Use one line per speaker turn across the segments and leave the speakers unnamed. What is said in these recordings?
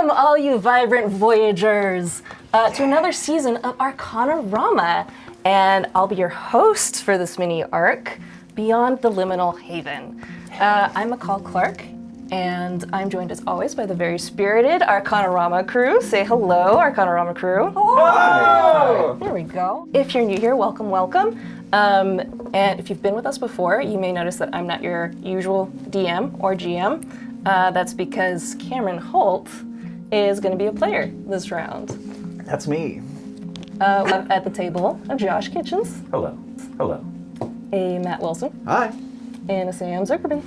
All you Vibrant Voyagers, to another season of Arcanarama. And I'll be your host for this mini arc, Beyond the Liminal Haven. I'm McCall Clark, and I'm joined as always by the very spirited Arcanarama crew. Say hello, Arcanarama crew. Hello! There we go. If you're new here, welcome, welcome. And if you've been with us before, you may notice that I'm not your usual DM or GM. That's because Cameron Holt is going to be a player this round.
That's me.
At the table of Josh Kitchens.
Hello. Hello.
A Matt Wilson.
Hi.
And a Sam Zuckerman.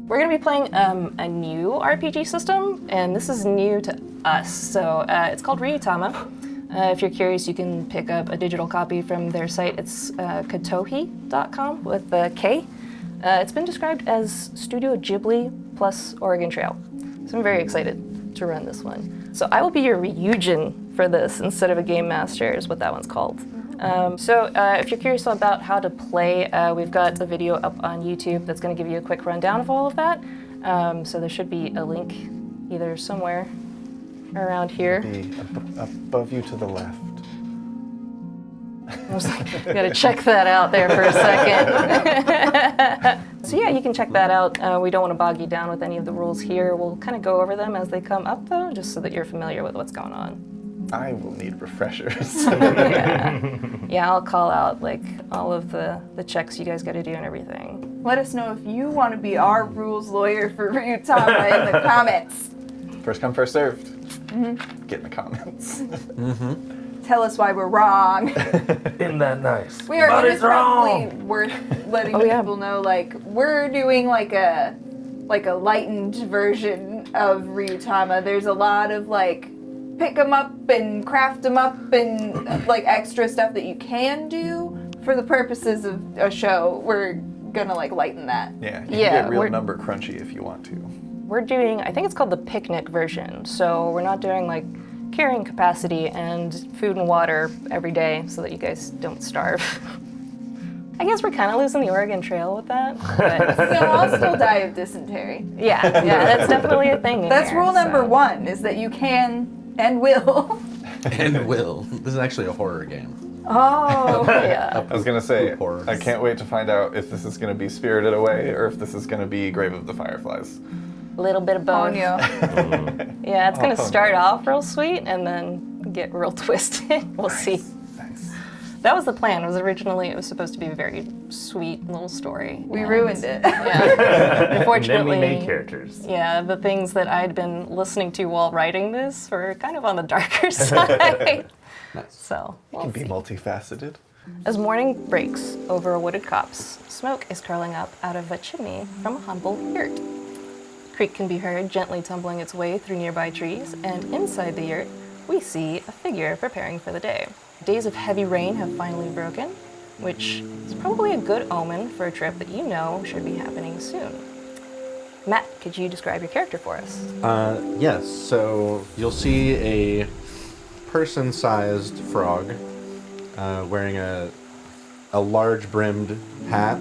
We're going to be playing a new RPG system, and this is new to us. So it's called Ryuutama. If you're curious, you can pick up a digital copy from their site. It's kotohi.com with the K. It's been described as Studio Ghibli plus Oregon Trail. So I'm very excited to run this one. So I will be your Ryujin for this instead of a game master is what that one's called. So if you're curious about how to play, we've got a video up on YouTube that's going to give you a quick rundown of all of that. So there should be a link either somewhere around here.
Above you to the left.
I was like, gotta check that out there for a second. So yeah, you can check that out. We don't want to bog you down with any of the rules here. We'll kind of go over them as they come up though, just so that you're familiar with what's going on.
I will need refreshers.
Yeah, I'll call out like all of the checks you guys gotta do and everything.
Let us know if you want to be our rules lawyer for Ryuutama in the comments.
First come, first served. Get in the comments.
Tell us why we're wrong.
Isn't that nice?
We are.
But
It
it's
is probably
wrong.
worth letting
yeah.
people know. Like we're doing like a lightened version of Ryuutama. There's a lot of like pick 'em up and craft 'em up and like extra stuff that you can do for the purposes of a show. We're gonna like lighten that.
Yeah, you
Yeah,
can get real
we're-
number crunchy if you want to.
We're doing, I think it's called the picnic version. So we're not doing like carrying capacity and food and water every day so that you guys don't starve. I guess we're kind of losing the Oregon Trail with that. But
So I'll still die of dysentery.
yeah, that's definitely a thing.
That's
here,
rule number
so.
1, is that you can and will.
And will. This is actually a horror game.
Oh.
Yeah.
I was gonna say,
Horrors.
I can't wait to find out if this is gonna be Spirited Away or if this is gonna be Grave of the Fireflies.
A little bit of both.
Ponyo.
Yeah, it's gonna
Oh,
start
nice.
off real sweet and then get real twisted. We'll see.
Nice.
That was the plan. It was supposed to be a very sweet little story.
We
And,
ruined it.
Yeah.
And then
Unfortunately,
we made characters.
yeah, the things that I'd been listening to while writing this were kind of on the darker side.
Nice.
So, we'll
Can be
see.
multifaceted.
As morning breaks over a wooded copse, smoke is curling up out of a chimney from a humble yurt. Creek can be heard gently tumbling its way through nearby trees, and inside the yurt, we see a figure preparing for the day. Days of heavy rain have finally broken, which is probably a good omen for a trip that you know should be happening soon. Matt, could you describe your character for us?
Yes, so you'll see a person-sized frog wearing a large brimmed hat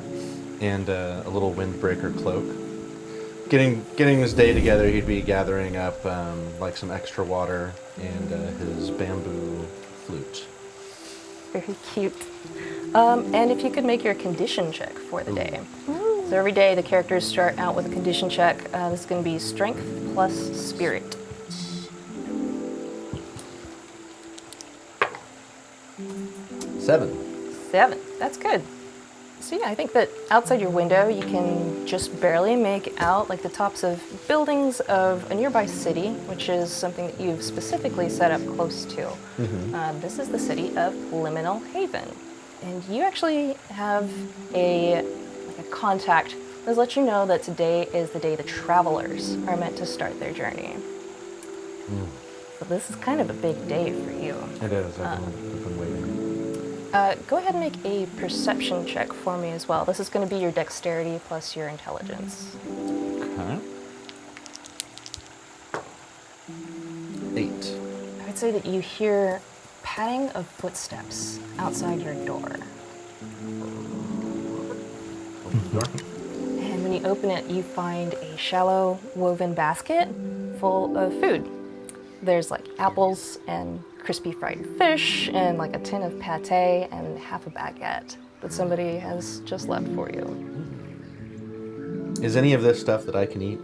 and a little windbreaker cloak. Getting this day together, he'd be gathering up like some extra water and his bamboo flute.
Very cute. And if you could make your condition check for the day. So every day the characters start out with a condition check. This is going to be strength plus spirit.
Seven.
7. That's good. So yeah, I think that outside your window you can just barely make out like the tops of buildings of a nearby city, which is something that you've specifically set up close to. This is the city of Liminal Haven. And you actually have a contact that lets you know that today is the day the travelers are meant to start their journey. So this is kind of a big day for you.
It is. I've been waiting.
Go ahead and make a perception check for me as well. This is going to be your dexterity plus your intelligence.
Okay. 8.
I would say that you hear padding of footsteps outside your door.
Open the door.
And when you open it, you find a shallow woven basket full of food. There's like apples and crispy fried fish and like a tin of pate and half a baguette that somebody has just left for you.
Is any of this stuff that I can eat?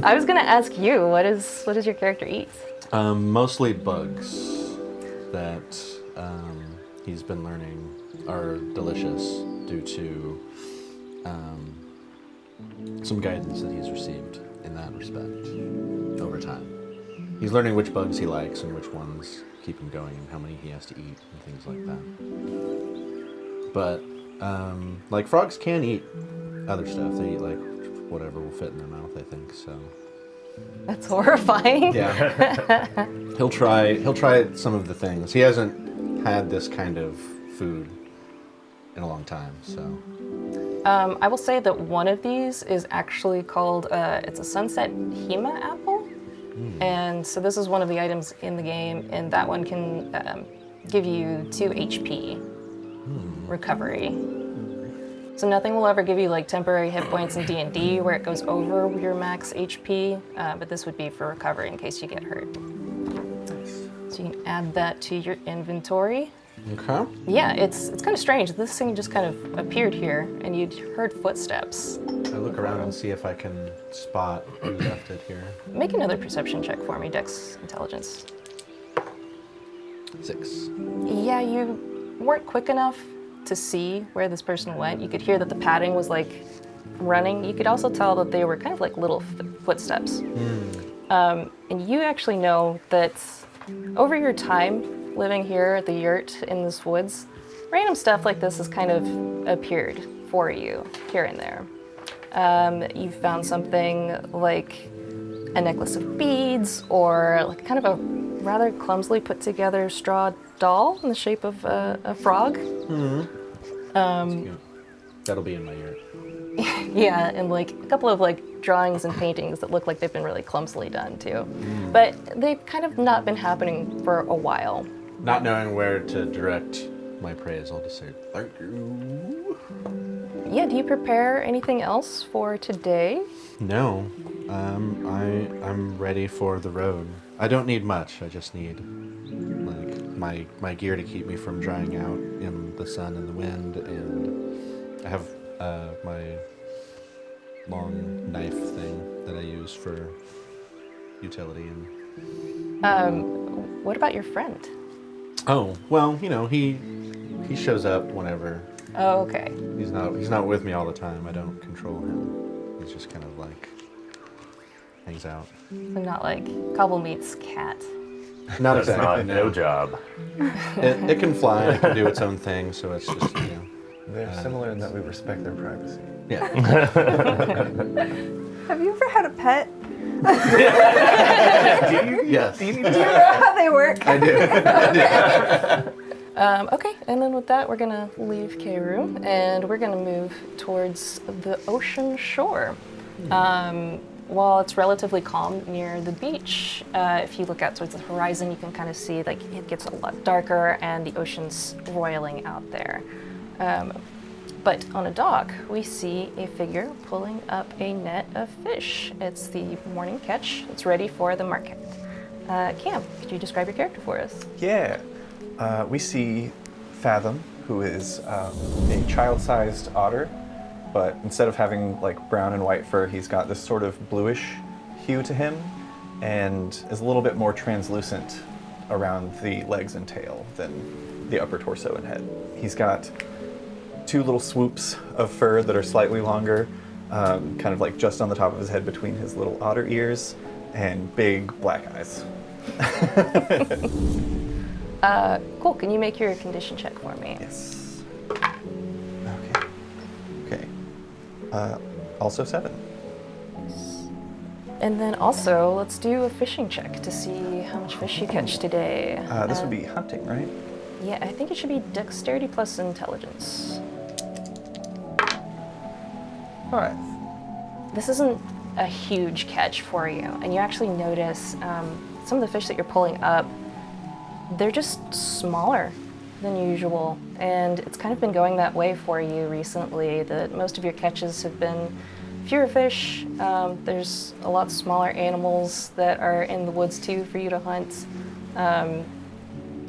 I was gonna ask you, what does your character eat?
Mostly bugs that he's been learning are delicious due to some guidance that he's received in that respect over time. He's learning which bugs he likes and which ones keep him going and how many he has to eat and things like that. But, like, frogs can eat other stuff. They eat, like, whatever will fit in their mouth, I think, so...
That's horrifying.
Yeah. He'll try some of the things. He hasn't had this kind of food in a long time, so...
I will say that one of these is actually called, it's a sunset hema apple. And so this is one of the items in the game, and that one can give you 2 HP recovery. So nothing will ever give you like temporary hit points in D&D where it goes over your max HP, but this would be for recovery in case you get hurt. So you can add that to your inventory.
Okay.
Yeah, it's kind of strange. This thing just kind of appeared here, and you'd heard footsteps.
I look around and see if I can spot who left it here.
Make another perception check for me, Dex Intelligence.
6.
Yeah, you weren't quick enough to see where this person went. You could hear that the padding was like running. You could also tell that they were kind of like little footsteps. And you actually know that over your time living here at the yurt in this woods, random stuff like this has kind of appeared for you here and there. You found something like a necklace of beads or like kind of a rather clumsily put together straw doll in the shape of a frog.
That'll be in my yurt.
Yeah, and like a couple of like drawings and paintings that look like they've been really clumsily done too. But they've kind of not been happening for a while.
Not knowing where to direct my praise, I'll just say thank you.
Yeah, do you prepare anything else for today?
No, I'm ready for the road. I don't need much. I just need like my gear to keep me from drying out in the sun and the wind, and I have my long knife thing that I use for utility. And
What about your friend?
oh well, you know he shows up whenever.
Oh, okay.
He's not with me all the time. I don't control him. He's just kind of like hangs out.
So not like Cobble meets cat.
Not
That's
exactly.
not no job.
It can fly. It can do its own thing. So it's just
They're similar in that we respect their privacy.
yeah.
Have you ever had a pet?
Yes.
Do you know how they work?
I do.
Okay, and then with that, we're gonna leave K-Room and we're gonna move towards the ocean shore. While it's relatively calm near the beach, if you look out towards the horizon, you can kind of see like it gets a lot darker and the ocean's roiling out there. But on a dock, we see a figure pulling up a net of fish. It's the morning catch. It's ready for the market. Cam, could you describe your character for us?
Yeah. We see Fathom, who is a child-sized otter, but instead of having like brown and white fur, he's got this sort of bluish hue to him and is a little bit more translucent around the legs and tail than the upper torso and head. He's got two little swoops of fur that are slightly longer, kind of like just on the top of his head between his little otter ears, and big black eyes.
Cool. Can you make your condition check for me?
Yes. Okay. Also 7.
And then also, let's do a fishing check to see how much fish you catch today.
This would be hunting, right?
Yeah, I think it should be dexterity plus intelligence.
5.
This isn't a huge catch for you, and you actually notice some of the fish that you're pulling up, they're just smaller than usual, and it's kind of been going that way for you recently, that most of your catches have been fewer fish. There's a lot smaller animals that are in the woods too for you to hunt.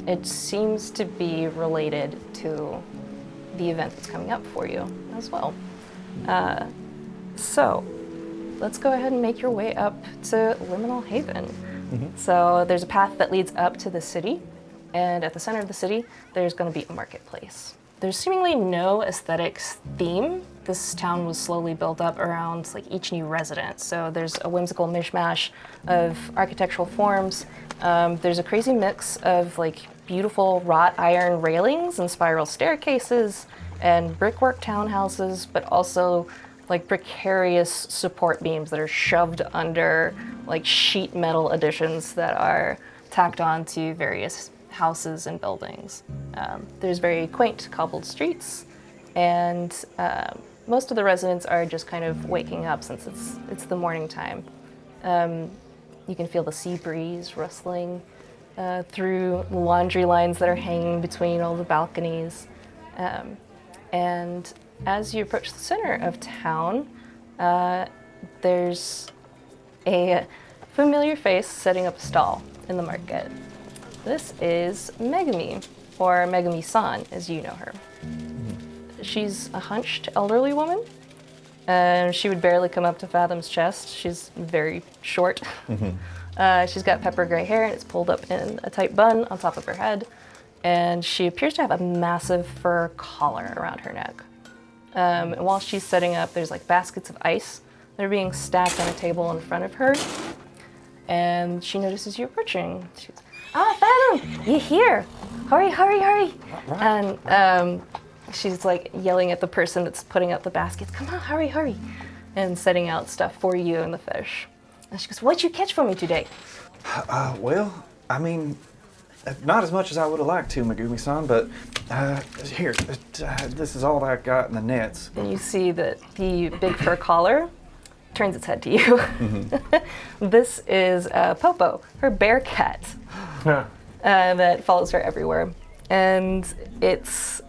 It seems to be related to the event that's coming up for you as well. So let's go ahead and make your way up to Liminal Haven. So there's a path that leads up to the city, and at the center of the city, there's going to be a marketplace. There's seemingly no aesthetics theme. This town was slowly built up around like each new resident. So there's a whimsical mishmash of architectural forms. There's a crazy mix of like beautiful wrought iron railings and spiral staircases and brickwork townhouses, but also like precarious support beams that are shoved under like sheet metal additions that are tacked on to various houses and buildings. There's very quaint cobbled streets, and most of the residents are just kind of waking up since it's the morning time. You can feel the sea breeze rustling through the laundry lines that are hanging between all the balconies. And as you approach the center of town, there's a familiar face setting up a stall in the market. This is Megami, or Megami-san, as you know her. She's a hunched elderly woman, and she would barely come up to Fathom's chest. She's very short. She's got pepper gray hair, and it's pulled up in a tight bun on top of her head, and she appears to have a massive fur collar around her neck. And while she's setting up, there's like baskets of ice that are being stacked on a table in front of her, and she notices you approaching. She goes, Fathom, you're here. Hurry, hurry, hurry. Right. And she's like yelling at the person that's putting out the baskets, come on, hurry, hurry, and setting out stuff for you and the fish. And she goes, what'd you catch for me today?
Well, I mean, not as much as I would have liked to, Megumi-san, but here, this is all that I got in the nets.
And you see that the big fur collar turns its head to you. This is Popo, her bear cat, that follows her everywhere. And it's,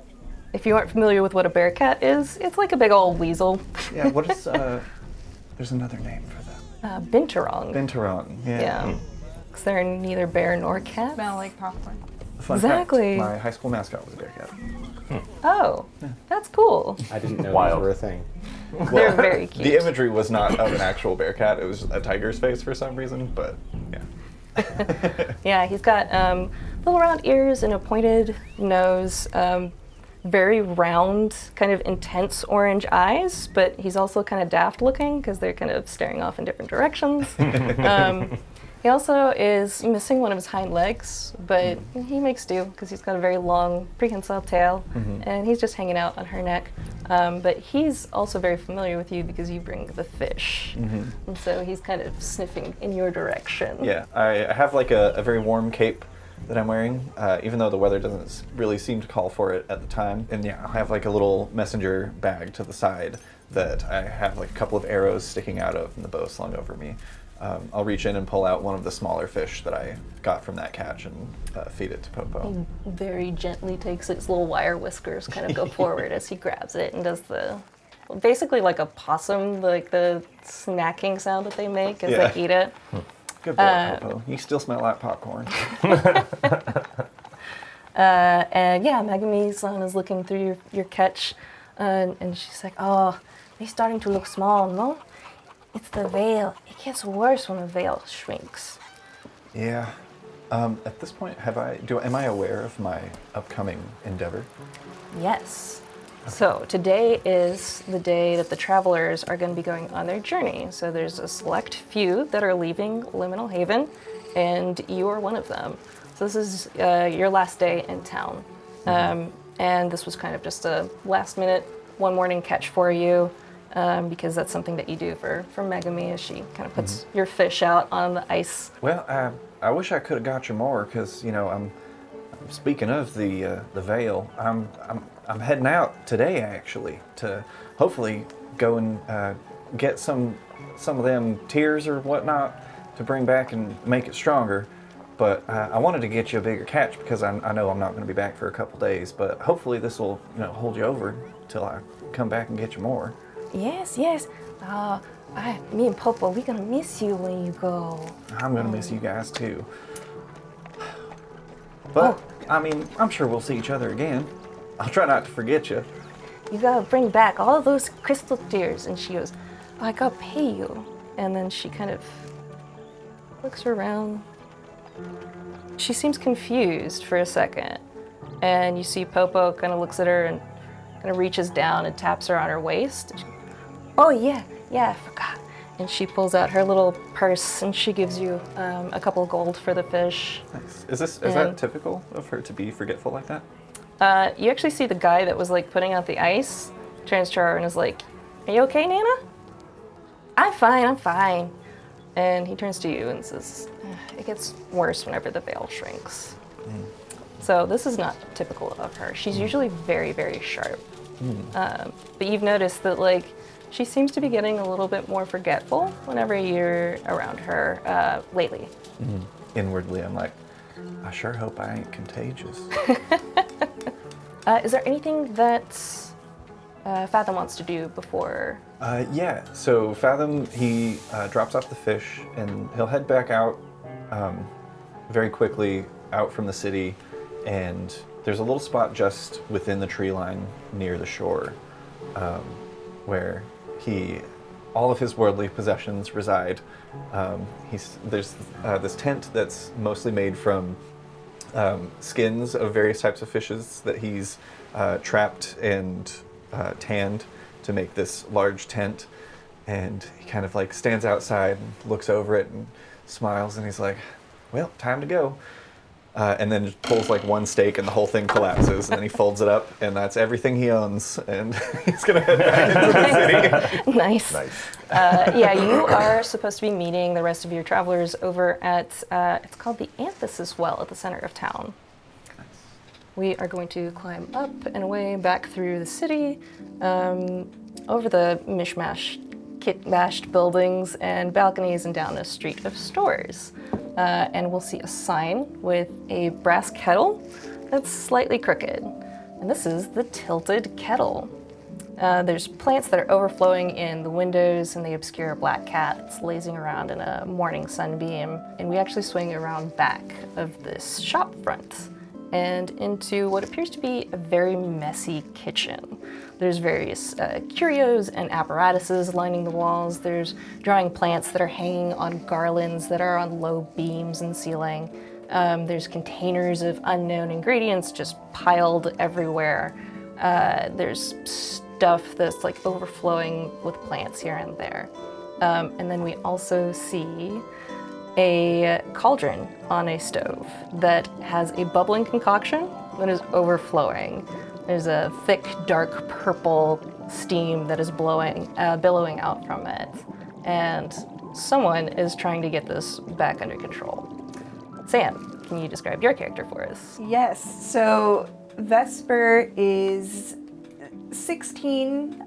if you aren't familiar with what a bear cat is, it's like a big old weasel.
Yeah, what is, there's another name for them.
Binturong.
Binturong, yeah.
Because they're neither bear nor cat.
Smell like popcorn.
Fun
Exactly.
fact, my high school mascot was a bear cat.
Oh, that's cool.
I didn't know
Wild.
those were a thing.
They're very cute.
The imagery was not of an actual bear cat, it was a tiger's face for some reason, but yeah.
Yeah, he's got little round ears and a pointed nose, very round, kind of intense orange eyes, but he's also kind of daft looking because they're kind of staring off in different directions. He also is missing one of his hind legs, but he makes do because he's got a very long prehensile tail, and he's just hanging out on her neck. But he's also very familiar with you because you bring the fish, and so he's kind of sniffing in your direction.
Yeah, I have like a very warm cape that I'm wearing, even though the weather doesn't really seem to call for it at the time. And yeah, I have like a little messenger bag to the side that I have like a couple of arrows sticking out of and the bow slung over me. I'll reach in and pull out one of the smaller fish that I got from that catch and feed it to Popo.
He very gently takes its little wire whiskers, kind of go forward as he grabs it and does the, basically like a possum, like the snacking sound that they make as they eat it.
Good boy, Popo. You still smell like popcorn.
And yeah, Megami-san is looking through your catch, and she's like, oh, they're starting to look small, no? It's the veil. It gets worse when the veil shrinks.
Yeah. At this point, am I aware of my upcoming endeavor?
Yes. So today is the day that the travelers are going to be going on their journey. So there's a select few that are leaving Liminal Haven, and you are one of them. So this is your last day in town. And this was kind of just a last minute, one morning catch for you, because that's something that you do for Megami as she kind of puts your fish out on the ice.
Well, I wish I could have got you more, because I'm speaking of the Veil. I'm heading out today actually to hopefully go and get some of them tears or whatnot to bring back and make it stronger. But I wanted to get you a bigger catch because I know I'm not going to be back for a couple days. But hopefully this will hold you over till I come back and get you more.
Yes. Me and Popo, we're gonna miss you when you go.
I'm going to miss you guys too. But I mean, I'm sure we'll see each other again. I'll try not to forget you.
You gotta bring back all those crystal tears. And she goes, I gotta pay you. And then she kind of looks around. She seems confused for a second. And you see Popo kind of looks at her and kind of reaches down and taps her on her waist. She, oh yeah, I forgot. And she pulls out her little purse and she gives you a couple of gold for the fish.
Nice. Is that typical of her to be forgetful like that?
You actually see the guy that was like putting out the ice turns to her and is like, are you okay, Nana? I'm fine. And he turns to you and says, it gets worse whenever the veil shrinks. So this is not typical of her. She's usually very, very sharp. But you've noticed that like she seems to be getting a little bit more forgetful whenever you're around her lately.
Inwardly, I'm like, I sure hope I ain't contagious.
Is there anything that Fathom wants to do before?
Yeah, so Fathom, he drops off the fish and he'll head back out very quickly out from the city, and there's a little spot just within the tree line near the shore where all of his worldly possessions reside. There's this tent that's mostly made from skins of various types of fishes that he's trapped and tanned to make this large tent. And he kind of like stands outside and looks over it and smiles, and he's like, well, time to go. And then just pulls like one stake and the whole thing collapses, and then he folds it up, and that's everything he owns, and he's gonna head back into the city.
Nice. Yeah, you are supposed to be meeting the rest of your travelers over at, it's called the Anthesis Well at the center of town. We are going to climb up and away back through the city, over the kit-bashed buildings and balconies and down a street of stores. And we'll see a sign with a brass kettle that's slightly crooked. And this is the Tilted Kettle. There's plants that are overflowing in the windows, and they obscure a black cat that's lazing around in a morning sunbeam. And we actually swing around back of this shop front and into what appears to be a very messy kitchen. There's various curios and apparatuses lining the walls. There's drying plants that are hanging on garlands that are on low beams and ceiling. There's containers of unknown ingredients just piled everywhere. There's stuff that's like overflowing with plants here and there. And then we also see a cauldron on a stove that has a bubbling concoction that is overflowing. There's a thick, dark purple steam that is billowing out from it. And someone is trying to get this back under control. Sam, can you describe your character for us?
Yes, so Vesper is 16,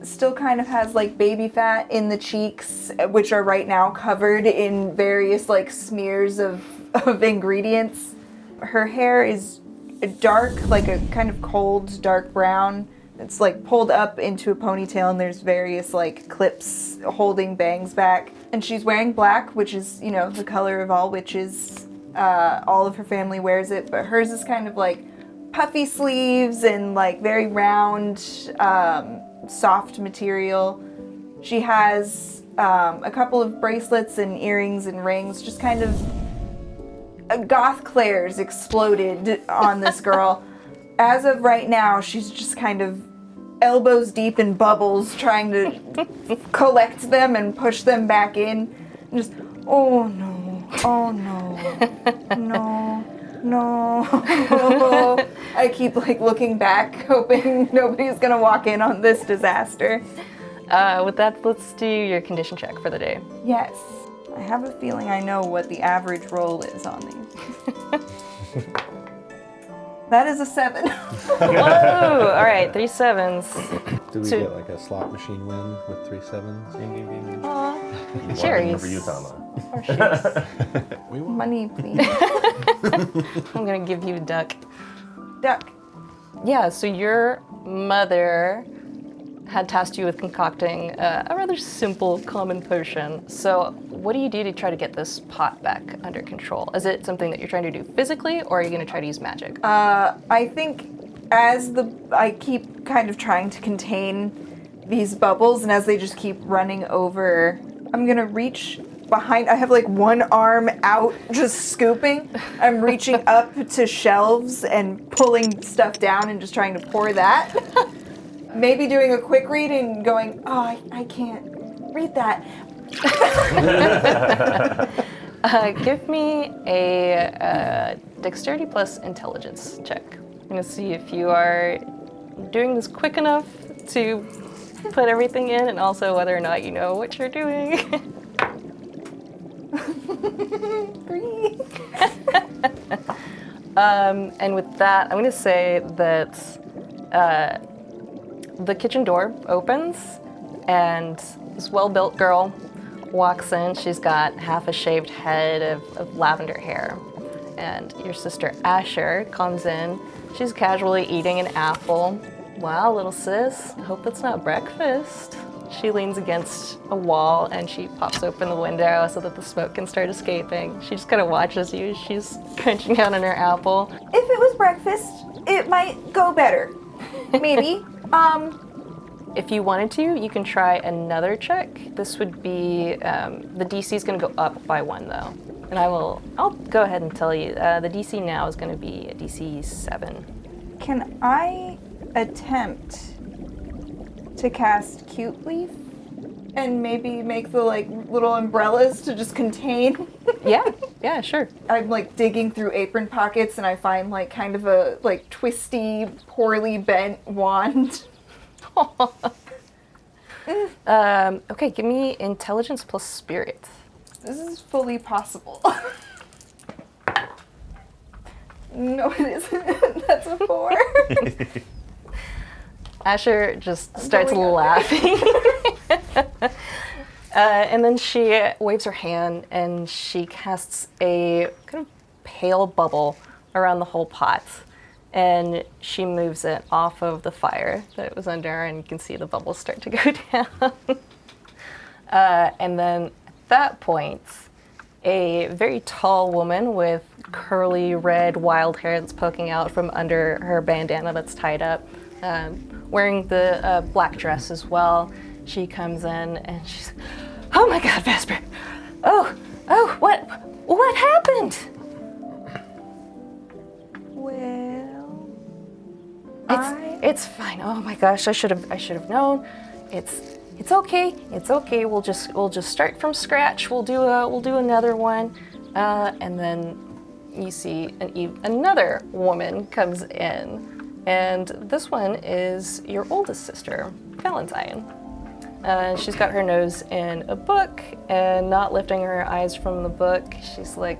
still kind of has like baby fat in the cheeks, which are right now covered in various like smears of ingredients. Her hair is dark, like a kind of cold dark brown. It's like pulled up into a ponytail, and there's various like clips holding bangs back. And she's wearing black, which is, the color of all witches. All of her family wears it, but hers is kind of like puffy sleeves and like very round, soft material. She has a couple of bracelets and earrings and rings, just kind of goth Claire's exploded on this girl. As of right now, she's just kind of elbows deep in bubbles, trying to collect them and push them back in. And just, oh no, oh no, no. I keep like looking back, hoping nobody's gonna walk in on this disaster.
With that, let's do your condition check for the day.
Yes, I have a feeling I know what the average roll is on these. That is a 7.
Whoa! All right, 3 7s.
Do we
So-
get like a slot machine win with 3 7s?
Aw,
You
cherries.
Ryuutama.
Or shoes.
We want.
Money, please.
I'm gonna give you a duck.
Duck.
Yeah, so your mother had tasked you with concocting a rather simple common potion. So what do you do to try to get this pot back under control? Is it something that you're trying to do physically, or are you going to try to use magic?
I think I keep kind of trying to contain these bubbles, and as they just keep running over, I'm gonna reach behind. I have like one arm out, just scooping. I'm reaching up to shelves and pulling stuff down and just trying to pour that. Maybe doing a quick read and going, oh, I can't read that.
Give me a dexterity plus intelligence check. I'm going to see if you are doing this quick enough to put everything in, and also whether or not you know what you're doing.
3.
And with that, I'm going to say that the kitchen door opens, and this well-built girl walks in. She's got half a shaved head of lavender hair. And your sister Asher comes in. She's casually eating an apple. Wow, little sis, I hope that's not breakfast. She leans against a wall and she pops open the window so that the smoke can start escaping. She just kind of watches you. She's crunching down on her apple.
If it was breakfast, it might go better. Maybe.
If you wanted to, you can try another check. This would be, the DC is going to go up by 1 though. And I'll go ahead and tell you, the DC now is going to be a DC 7.
Can I attempt to cast Cute Leaf and maybe make the like little umbrellas to just contain?
Yeah, sure.
I'm like digging through apron pockets and I find like kind of a like twisty, poorly bent wand.
Okay, give me intelligence plus spirit.
This is fully possible. No, it isn't. That's a 4.
Asher just starts
going up.
laughing. And then she waves her hand and she casts a kind of pale bubble around the whole pot. And she moves it off of the fire that it was under, and you can see the bubbles start to go down. And then at that point, a very tall woman with curly red wild hair that's poking out from under her bandana that's tied up, wearing the black dress as well. She comes in and she's, oh my God, Vesper! Oh, what happened?
Well,
It's fine. Oh my gosh, I should have known. It's okay. It's okay. We'll just start from scratch. We'll do another one, and then you see another woman comes in, and this one is your oldest sister, Valentine. She's got her nose in a book and not lifting her eyes from the book. She's like,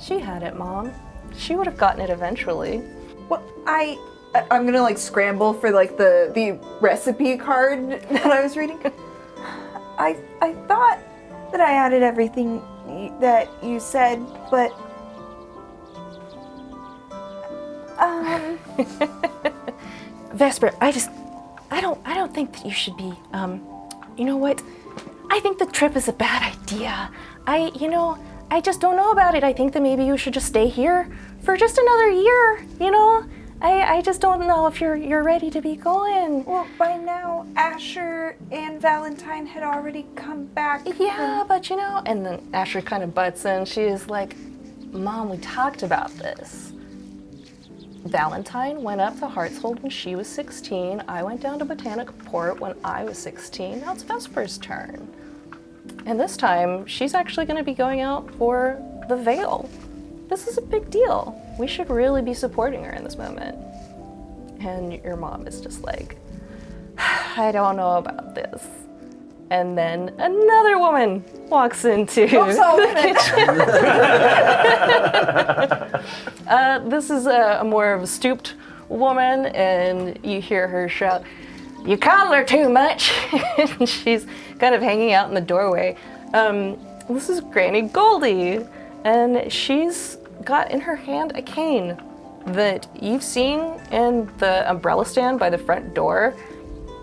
she had it, Mom. She would have gotten it eventually.
well, I'm gonna like scramble for like the recipe card that I was reading. I thought that I added everything that you said, but
Vesper, I don't think that you should be, you know what? I think the trip is a bad idea. I just don't know about it. I think that maybe you should just stay here for just another year, you know? I just don't know if you're ready to be going.
well, by now Asher and Valentine had already come back.
Yeah, but and then Asher kind of butts in. She is like, Mom, we talked about this. Valentine went up to Hartshold when she was 16. I went down to Botanic Port when I was 16. Now it's Vesper's turn. And this time, she's actually going to be going out for the Veil. This is a big deal. We should really be supporting her in this moment. And your mom is just like, I don't know about this. And then another woman walks into the kitchen. This is a more of a stooped woman, and you hear her shout, "You coddle her too much!" And she's kind of hanging out in the doorway. This is Granny Goldie, and she's got in her hand a cane that you've seen in the umbrella stand by the front door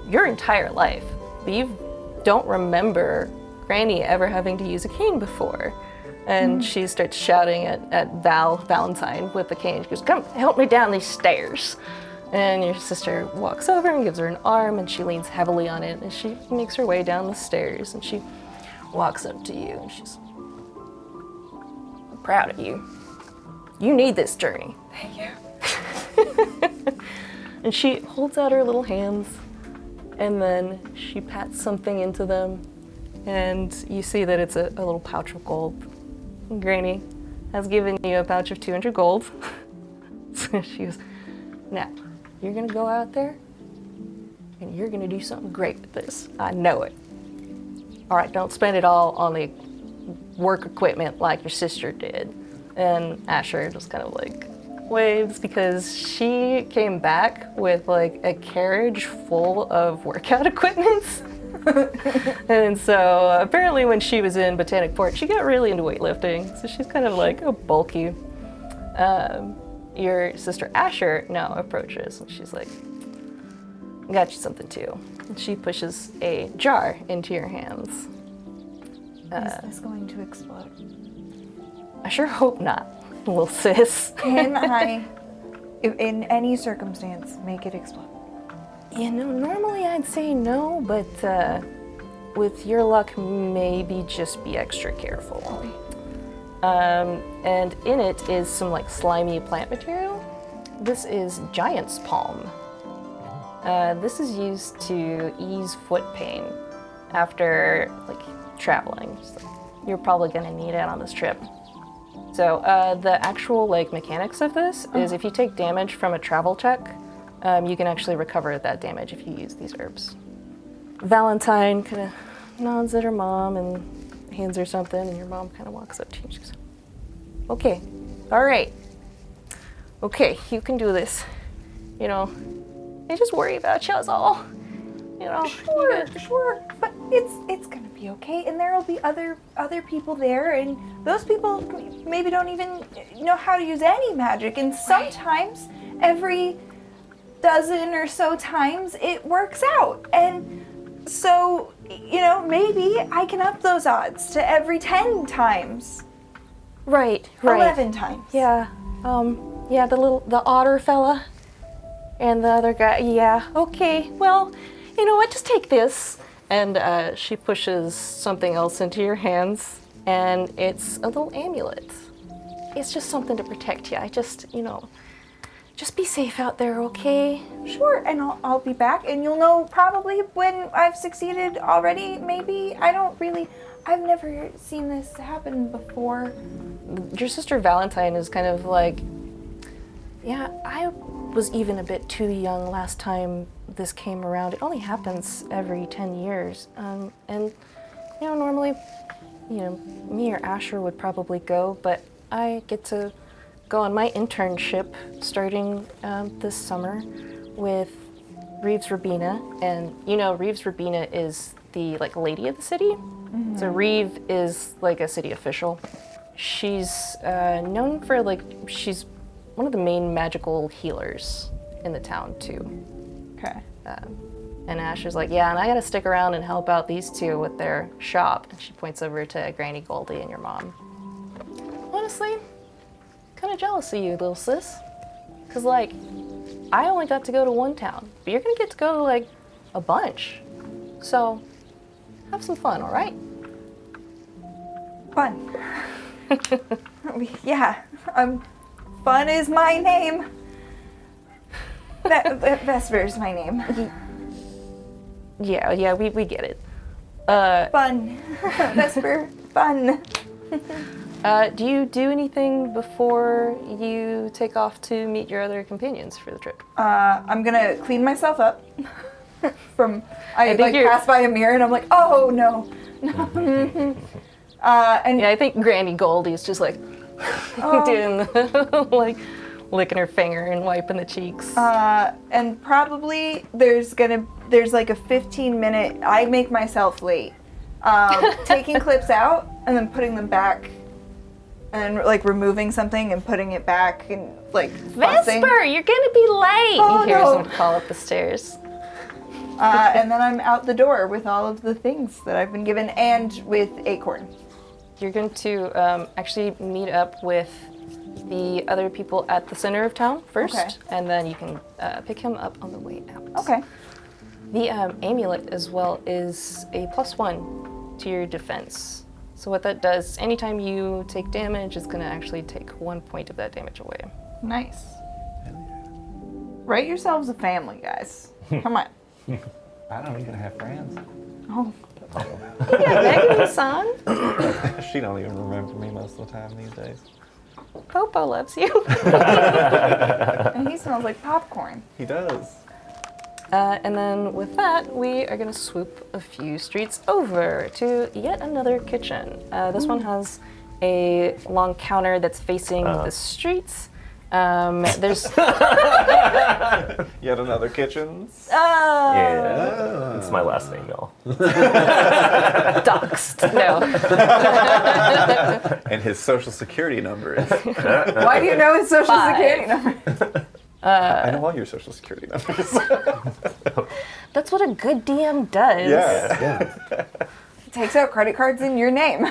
your entire life. But you don't remember Granny ever having to use a cane before. And she starts shouting at Valentine with the cane. She goes, "Come help me down these stairs." And your sister walks over and gives her an arm, and she leans heavily on it, and she makes her way down the stairs, and she walks up to you, and she's, "I'm proud of you. You need this journey."
Thank you.
And she holds out her little hands, and then she pats something into them, and you see that it's a little pouch of gold. And Granny has given you a pouch of 200 gold. So she goes, "Now, you're gonna go out there, and you're gonna do something great with this. I know it. All right, don't spend it all on the work equipment like your sister did." And Asher just kind of like waves, because she came back with like a carriage full of workout equipment. And so apparently when she was in Botanic Port, she got really into weightlifting. So she's kind of like a bulky. Your sister Asher now approaches, and she's like, "I got you something too." And she pushes a jar into your hands.
Is this going to explode?
I sure hope not, little sis.
Can I, in any circumstance, make it explode?
You know, normally I'd say no, but with your luck, maybe just be extra careful. And in it is some like slimy plant material. This is giant's palm. This is used to ease foot pain after like traveling. So you're probably gonna need it on this trip. So the actual like mechanics of this is if you take damage from a travel check, you can actually recover that damage if you use these herbs. Valentine kind of nods at her mom and hands her something, and your mom kind of walks up to you and she goes, "Okay, all right. Okay, you can do this. You know, I just worry about you, that's all. You know,
Sure, but it's gonna be okay, and there will be other people there, and those people maybe don't even know how to use any magic, and sometimes every dozen or so times it works out, and so maybe I can up those odds to every 10 times,
right.
11 times.
Yeah, yeah, the otter fella and the other guy. Yeah, okay. Well, you know what? Just take this. And she pushes something else into your hands, and it's a little amulet. It's just something to protect you. I just, just be safe out there, okay?
Sure, and I'll be back, and you'll know probably when I've succeeded already, maybe. I've never seen this happen before.
Your sister Valentine is kind of like, yeah, I was even a bit too young last time this came around. It only happens every 10 years. And normally, me or Asher would probably go, but I get to go on my internship starting this summer with Reeves Rabina. And Reeves Rabina is the lady of the city. Mm-hmm. So Reeve is like a city official. She's known for she's one of the main magical healers in the town too.
Okay.
And Asher's like, yeah, and I gotta stick around and help out these two with their shop. And she points over to Granny Goldie and your mom. Honestly, kind of jealous of you, little sis. Cause I only got to go to one town, but you're gonna get to go to a bunch. So, have some fun, all right?
Fun. Yeah. Fun is my name. Vesper's my name.
Yeah, we get it.
Fun. Vesper, fun.
Do you do anything before you take off to meet your other companions for the trip?
I'm gonna clean myself up. I
think you're-
pass by a mirror and I'm like, oh no. And
Yeah, I think Granny Goldie's just like doing the, like licking her finger and wiping the cheeks.
and probably there's like a 15-minute, I make myself late. Taking clips out and then putting them back and then like removing something and putting it back and like fussing.
Vesper, you're gonna be late!
Oh,
you hear
no.
someone call up the stairs.
And then I'm out the door with all of the things that I've been given and with Acorn.
You're going to actually meet up with the other people at the center of town first,
Okay.
and then you can pick him up on the way out.
Okay.
The amulet as well is a +1 to your defense. So what that does, anytime you take damage, it's going to actually take 1 point of that damage away.
Nice. Write yourselves a family, guys. Come on.
I don't even have friends.
Oh.
Yeah, Megan-san,
She don't even remember me most of the time these days.
Popo loves you.
And he smells like popcorn.
He does.
And then with that, we are going to swoop a few streets over to yet another kitchen. This one has a long counter that's facing the streets. There's
Yet another kitchens.
Yeah. It's my last name, y'all.
doxed. No.
And his social security number is.
Why do you know his social
5.
security number?
I know all your social security numbers.
That's what a good DM does.
Yeah.
He takes out credit cards in your name.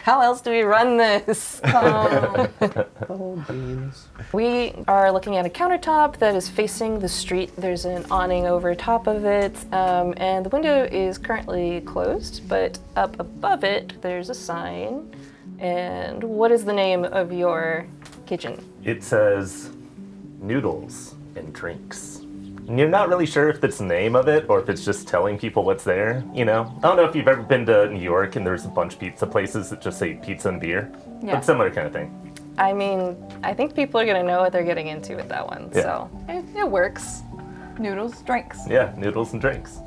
How else do we run this?
Oh, beans.
We are looking at a countertop that is facing the street. There's an awning over top of it, and the window is currently closed, but up above it, there's a sign. And what is the name of your kitchen?
It says noodles and drinks. And you're not really sure if it's the name of it or if it's just telling people what's there, you know? I don't know if you've ever been to New York and there's a bunch of pizza places that just say pizza and beer.
Yeah.
But similar kind of thing.
I mean, I think people are going to know what they're getting into with that one,
Yeah.
so it works.
Noodles, drinks.
Yeah, noodles and drinks.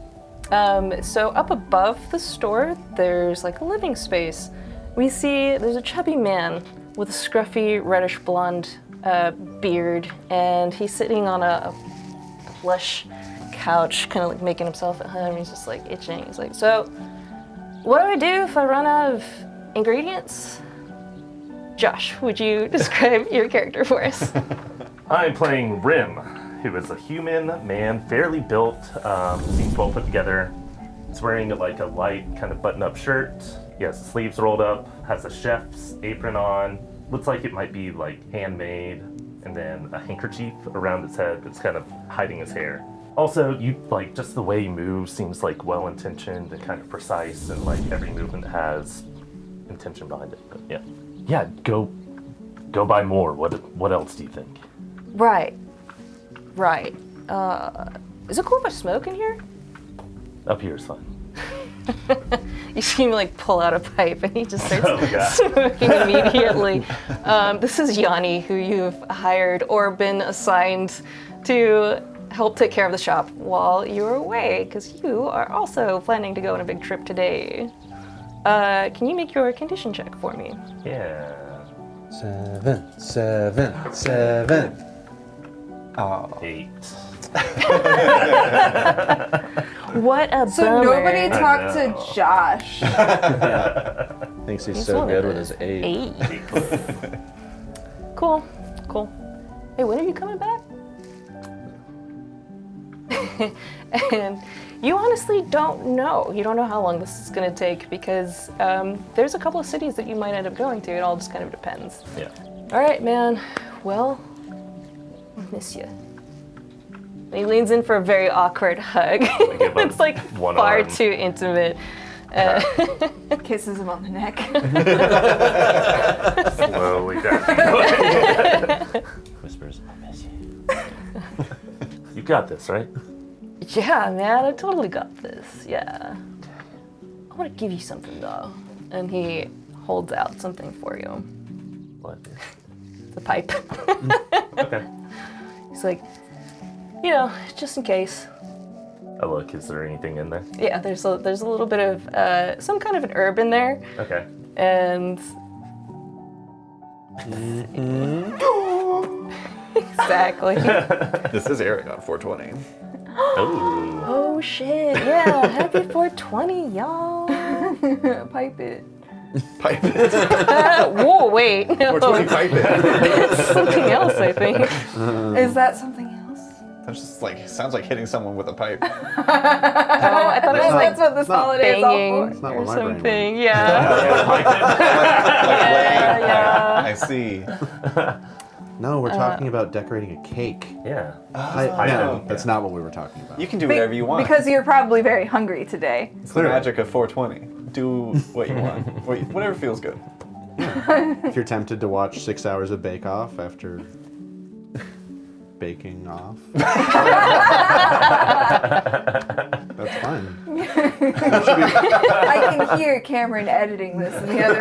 So up above the store, there's like a living space. We see there's a chubby man with a scruffy reddish blonde beard, and he's sitting on a plush couch, kind of like making himself at home. He's just like itching. He's like, so what do I do if I run out of ingredients? Josh, would you describe your character for us?
I'm playing Rim, who is a human man, fairly built, seems well put together. He's wearing like a light kind of button-up shirt. He has the sleeves rolled up, has a chef's apron on. Looks like it might be like handmade, and then a handkerchief around his head that's kind of hiding his hair. Also, you like just the way he moves seems like well-intentioned and kind of precise, and like every movement has intention behind it. But yeah, go buy more. What else do you think?
Right. Is it cool if I smoke in here?
Up here is fine.
You see him like pull out a pipe and he just starts
Oh, God.
smoking immediately. This is Yanni, who you've hired or been assigned to help take care of the shop while you're away, because you are also planning to go on a big trip today. Can you make your condition check for me?
Yeah.
7.
Oh.
8.
What a
So
bummer.
nobody talked
know.
to Josh.
Thinks he's
He's
so
one
good
of
with his
those
8.
8. Cool. Hey, when are you coming back? And you honestly don't know. You don't know how long this is going to take, because there's a couple of cities that you might end up going to. It all just kind of depends.
Yeah.
All right, man. Well, I miss you. And he leans in for a very awkward hug.
give him
It's like
one
far
arm.
too intimate.
Kisses him on the neck.
Slowly down.
Whispers, I miss you.
You got this, right?
Yeah, man, I totally got this. Yeah. I want to give you something though. And he holds out something for you.
What?
It's a pipe.
Okay.
He's like, just in case.
Oh, look, is there anything in there?
Yeah, there's a little bit of some kind of an herb in there,
Okay.
and exactly.
This is Eric on 420.
Oh.
Oh shit! Yeah, happy 420, y'all.
Pipe it.
Pipe it.
Whoa, wait. No.
420 pipe it.
It's something else, I think.
Is that something else?
That's just like, sounds like hitting someone with a pipe.
Oh, I thought it was like
That's what this holiday is all
banging
for.
not
or
what my brain
something. Yeah. Yeah.
I see.
No, we're talking about decorating a cake.
Yeah.
No, that's not what we were talking about.
You can do whatever you want.
Because you're probably very hungry today.
it's the magic of 420. Do what you want. Whatever feels good.
If you're tempted to watch 6 hours of Bake Off after baking off, that's fine.
I can hear Cameron editing this in the other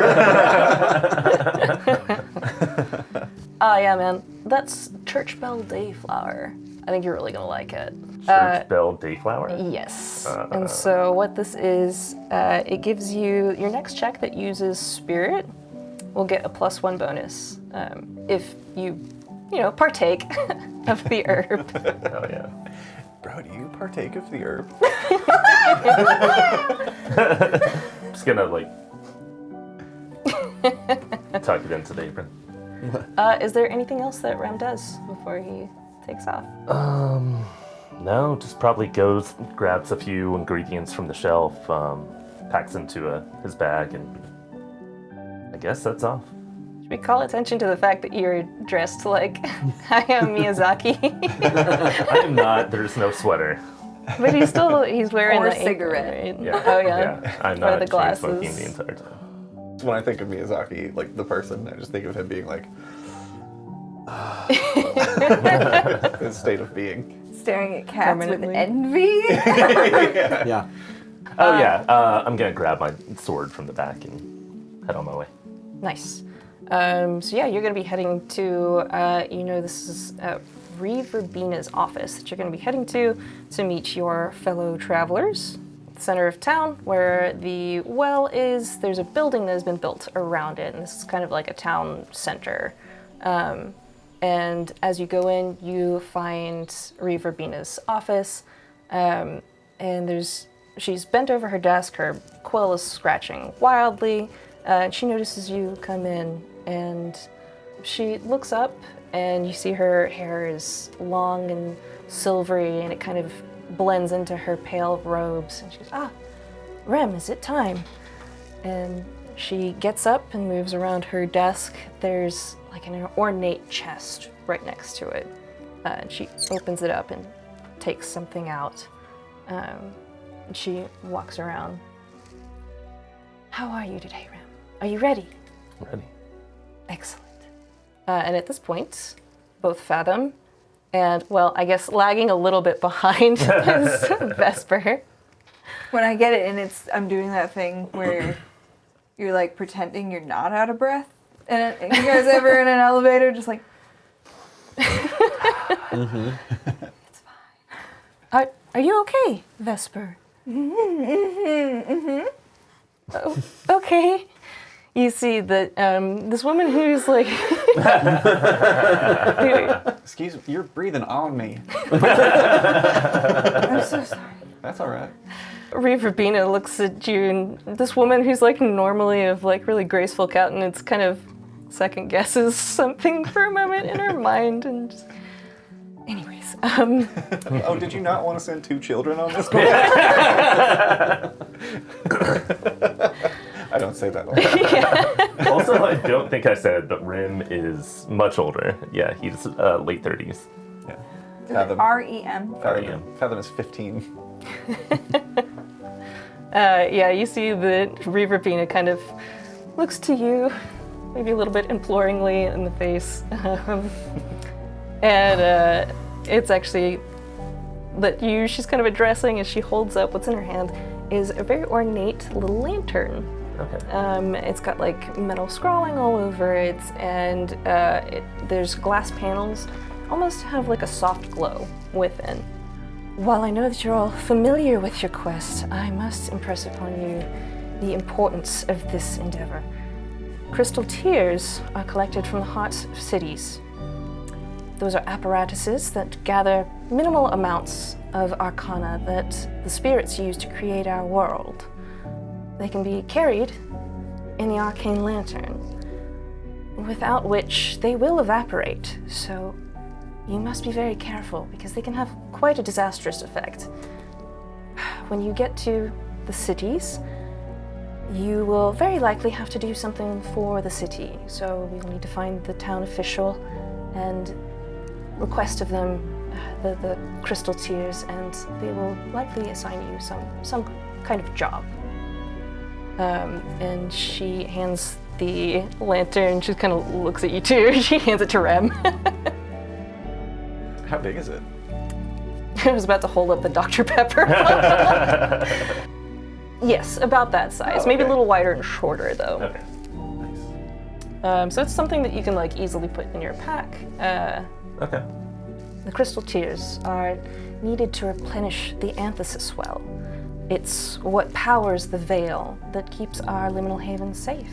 room.
Oh yeah, man. That's Church Bell Dayflower. I think you're really gonna like it.
Church Bell Dayflower?
Yes. And so what this is, it gives you your next check that uses spirit will get a +1 bonus if you partake of the herb.
Oh, yeah.
Bro, do you partake of the herb?
Just gonna, tuck it into the apron.
Is there anything else that Rem does before he takes off?
No, just probably goes, grabs a few ingredients from the shelf, packs into his bag, and I guess that's off.
Should we call attention to the fact that you're dressed like Hayao Miyazaki?
I am not, there's no sweater.
But he's wearing
Or
the apron,
cigarette.
right?
Yeah.
Oh yeah.
I'm
Or
not
the
chain smoking
glasses.
the entire time.
When I think of Miyazaki, like the person, I just think of him being like, his state of being.
Staring at cats with
Permanently.
envy.
Yeah.
Oh yeah, I'm gonna grab my sword from the back and head on my way.
Nice. So yeah, you're going to be heading to, this is Ryuutama's office that you're going to be heading to meet your fellow travelers. The center of town, where the well is, there's a building that has been built around it, and this is kind of like a town center. And as you go in, you find Ryuutama's office, and she's bent over her desk, her quill is scratching wildly, and she notices you come in, and she looks up, and you see her hair is long and silvery, and it kind of blends into her pale robes, and she goes, Rem, is it time? And she gets up and moves around her desk. There's like an ornate chest right next to it. And she opens it up and takes something out. And she walks around. How are you today, Rem? Are you ready?
Ready.
Excellent. And at this point, both Fathom and, well, I guess lagging a little bit behind is Vesper.
When I get it, and I'm doing that thing where you're like pretending you're not out of breath. And you guys ever in an elevator just like,
Mm-hmm.
it's fine.
Are you okay, Vesper? Oh, okay. You see that this woman who's like...
Excuse me, you're breathing on me.
I'm so sorry.
That's all right.
Ryuutama looks at you, and this woman who's like normally of like really graceful countenance kind of second guesses something for a moment in her mind, and just... Anyways,
Oh, did you not want to send 2 children on this one? I don't say that a lot.
Also, I don't think I said, but Rim is much older. Yeah, he's late 30s.
Yeah.
Is it
Fathom.
R-E-M?
Fathom is 15.
yeah, you see that Ryuutama kind of looks to you, maybe a little bit imploringly in the face. And it's actually that she's kind of addressing as she holds up what's in her hand is a very ornate little lantern.
Okay.
It's got like metal scrawling all over it, and there's glass panels, almost have like a soft glow within. While I know that you're all familiar with your quest, I must impress upon you the importance of this endeavor. Crystal tears are collected from the hearts of cities. Those are apparatuses that gather minimal amounts of arcana that the spirits use to create our world. They can be carried in the arcane lantern, without which they will evaporate, so you must be very careful because they can have quite a disastrous effect. When you get to the cities, you will very likely have to do something for the city, so we'll need to find the town official and request of them the crystal tears, and they will likely assign you some kind of job. And she hands the lantern, she kind of looks at you too, she hands it to Rem.
How big is it?
I was about to hold up the Dr. Pepper. Yes, about that size.
Oh,
Maybe a
okay.
little wider and shorter though.
Okay.
Nice.
So it's something that you can like easily put in your pack.
Okay.
The crystal tears are needed to replenish the anthesis well. It's what powers the veil that keeps our liminal haven safe.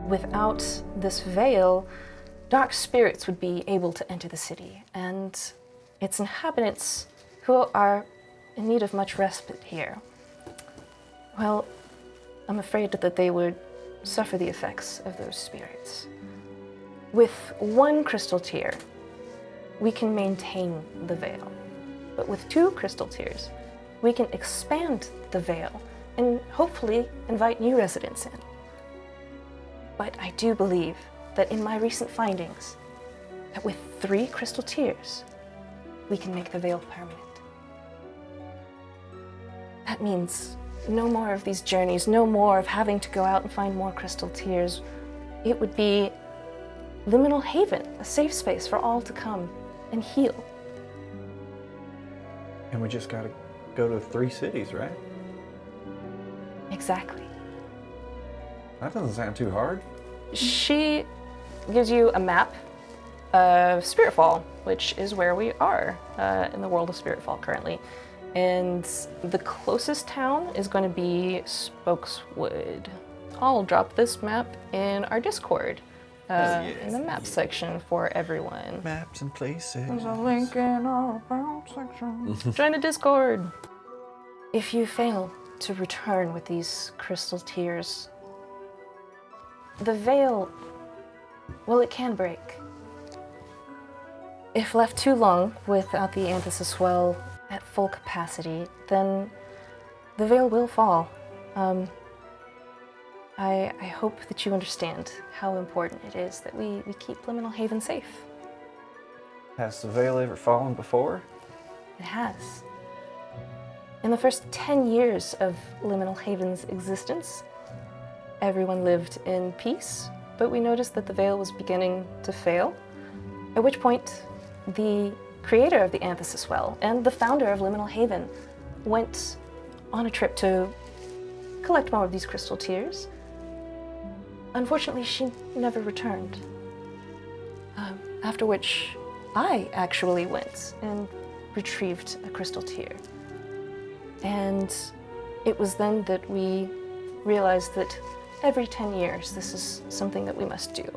Without this veil, dark spirits would be able to enter the city, and its inhabitants, who are in need of much respite here, well, I'm afraid that they would suffer the effects of those spirits. With one crystal tear, we can maintain the veil. But with 2 crystal tears, we can expand the veil and hopefully invite new residents in. But I do believe that in my recent findings, that with 3 crystal tears, we can make the veil permanent. That means no more of these journeys, no more of having to go out and find more crystal tears. It would be Liminal Haven, a safe space for all to come and heal.
And we just gotta go to 3 cities, right?
Exactly.
That doesn't sound too hard.
She gives you a map of Spiritfall, which is where we are in the world of Spiritfall currently. And the closest town is going to be Spokeswood. I'll drop this map in our Discord in the map section for everyone.
Maps and places.
There's a link in our about section.
Join the Discord! If you fail to return with these crystal tears, the veil, well, it can break. If left too long without the anthesis well at full capacity, then the veil will fall. I hope that you understand how important it is that we keep Liminal Haven safe.
Has the veil ever fallen before?
It has. In the first 10 years of Liminal Haven's existence, everyone lived in peace, but we noticed that the veil was beginning to fail, at which point the creator of the Anthesis Well and the founder of Liminal Haven went on a trip to collect more of these crystal tears. Unfortunately, she never returned. After which I actually went and retrieved a crystal tear. And it was then that we realized that every 10 years this is something that we must do.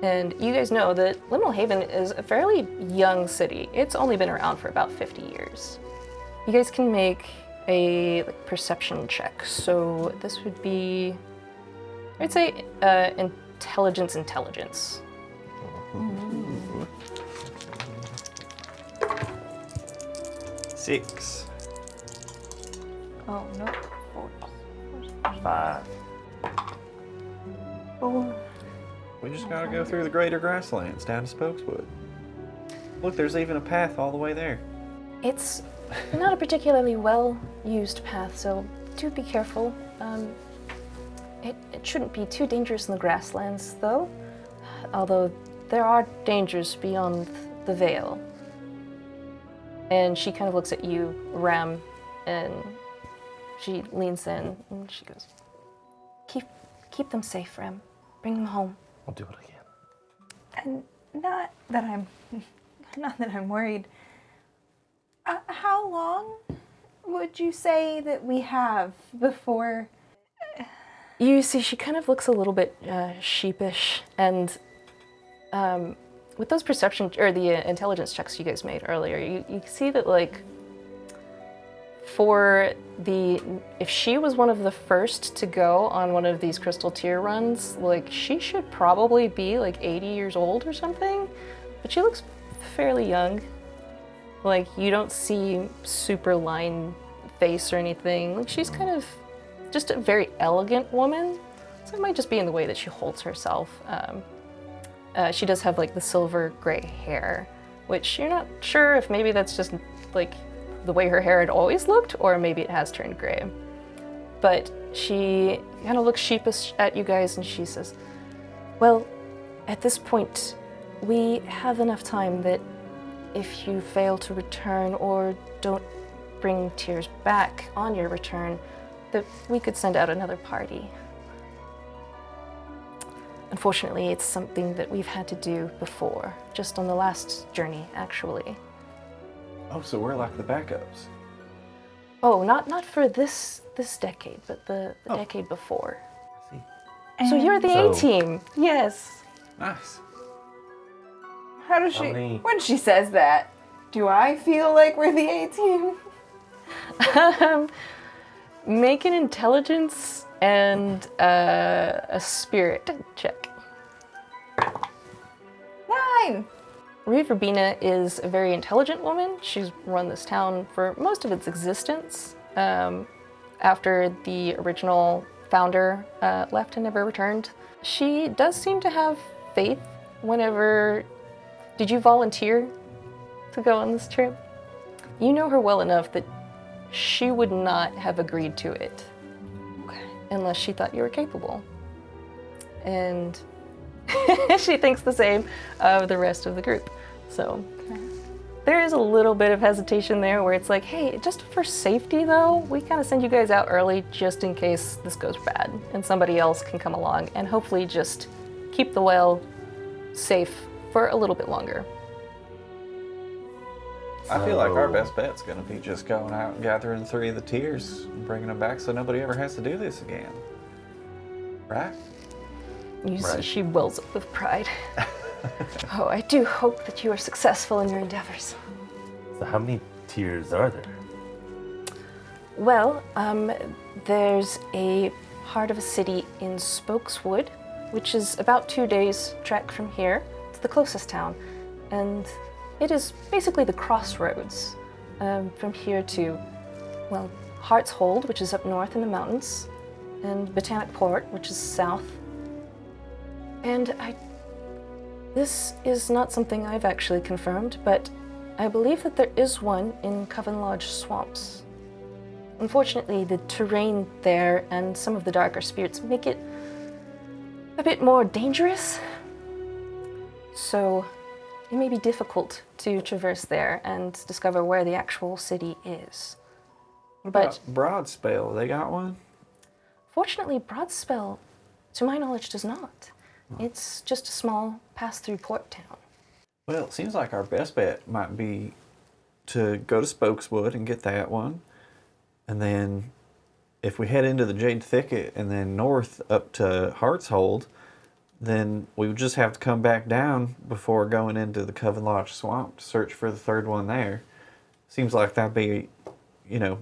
And you guys know that Liminal Haven is a fairly young city. It's only been around for about 50 years. You guys can make a perception check. So this would be, I'd say intelligence.
6.
Oh, no.
5.
4.
We just gotta go through the greater grasslands down to Spokeswood. Look, there's even a path all the way there.
It's not a particularly well-used path, so do be careful. It shouldn't be too dangerous in the grasslands, though. Although there are dangers beyond the veil. And she kind of looks at you, Ram, and she leans in and she goes, Keep them safe, Ram. Bring them home.
I'll do what I can.
And not that I'm worried. How long would you say that we have before?
You see, she kind of looks a little bit sheepish, and with those perception or the intelligence checks you guys made earlier, you see that like if she was one of the first to go on one of these crystal tier runs, like she should probably be like 80 years old or something, but she looks fairly young. Like you don't see super line face or anything. Like she's kind of just a very elegant woman. So it might just be in the way that she holds herself. She does have like the silver gray hair, which you're not sure if maybe that's just like the way her hair had always looked, or maybe it has turned gray. But she kind of looks sheepish at you guys and she says, well, at this point, we have enough time that if you fail to return or don't bring Tears back on your return, that we could send out another party. Unfortunately, it's something that we've had to do before, just on the last journey, actually.
Oh, so we're like the backups.
Oh, not for this decade, but the decade before.
I see.
So you're the
So-
A-team, yes.
Nice.
How does she?
many-
When she says that, do I feel like we're the A-team?
Make an intelligence and a spirit check.
9.
Verbena is a very intelligent woman. She's run this town for most of its existence. After the original founder left and never returned. She does seem to have faith whenever... Did you volunteer to go on this trip? You know her well enough that she would not have agreed to it.
Okay.
Unless she thought you were capable. And she thinks the same of the rest of the group. So there is a little bit of hesitation there where it's like, hey, just for safety though, we kind of send you guys out early just in case this goes bad and somebody else can come along and hopefully just keep the well safe for a little bit longer.
I feel like our best bet's gonna be just going out and gathering 3 of the tiers and bringing them back so nobody ever has to do this again. Right?
You see
Right.
she wells up with pride. Oh, I do hope that you are successful in your endeavors.
So how many tiers are there?
Well, there's a heart of a city in Spokeswood, which is about 2 days' trek from here. It's the closest town, and it is basically the crossroads from here to, well, Heart's Hold, which is up north in the mountains, and Botanic Port, which is south. And this is not something I've actually confirmed, but I believe that there is one in Coven Lodge Swamps. Unfortunately, the terrain there and some of the darker spirits make it a bit more dangerous. So it may be difficult to traverse there and discover where the actual city is. But
Broadspell, they got one?
fortunately, Broadspell, to my knowledge, does not. It's just a small pass-through port town.
Well, it seems like our best bet might be to go to Spokeswood and get that one. And then if we head into the Jade Thicket and then north up to Heart's Hold, then we would just have to come back down before going into the Coven Lodge Swamp to search for the third one there. Seems like that'd be,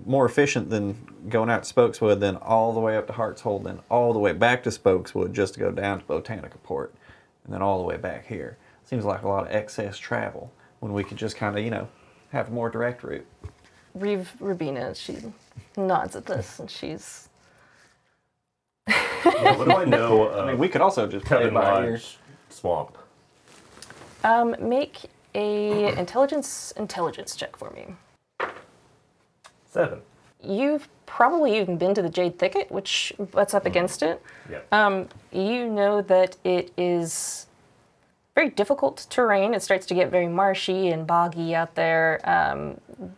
more efficient than going out to Spokeswood, then all the way up to Heart's Hold, then all the way back to Spokeswood just to go down to Botanica Port, and then all the way back here. Seems like a lot of excess travel when we could just kind of, have a more direct route.
Rabina, she nods at this, and she's...
Yeah, what do I know of
I mean, we could also just play it
Coven
by ear.
Lodge Swamp?
Make a intelligence check for me.
7.
You've probably even been to the Jade Thicket, which butts up against it.
Yeah.
You know that it is very difficult terrain. It starts to get very marshy and boggy out there.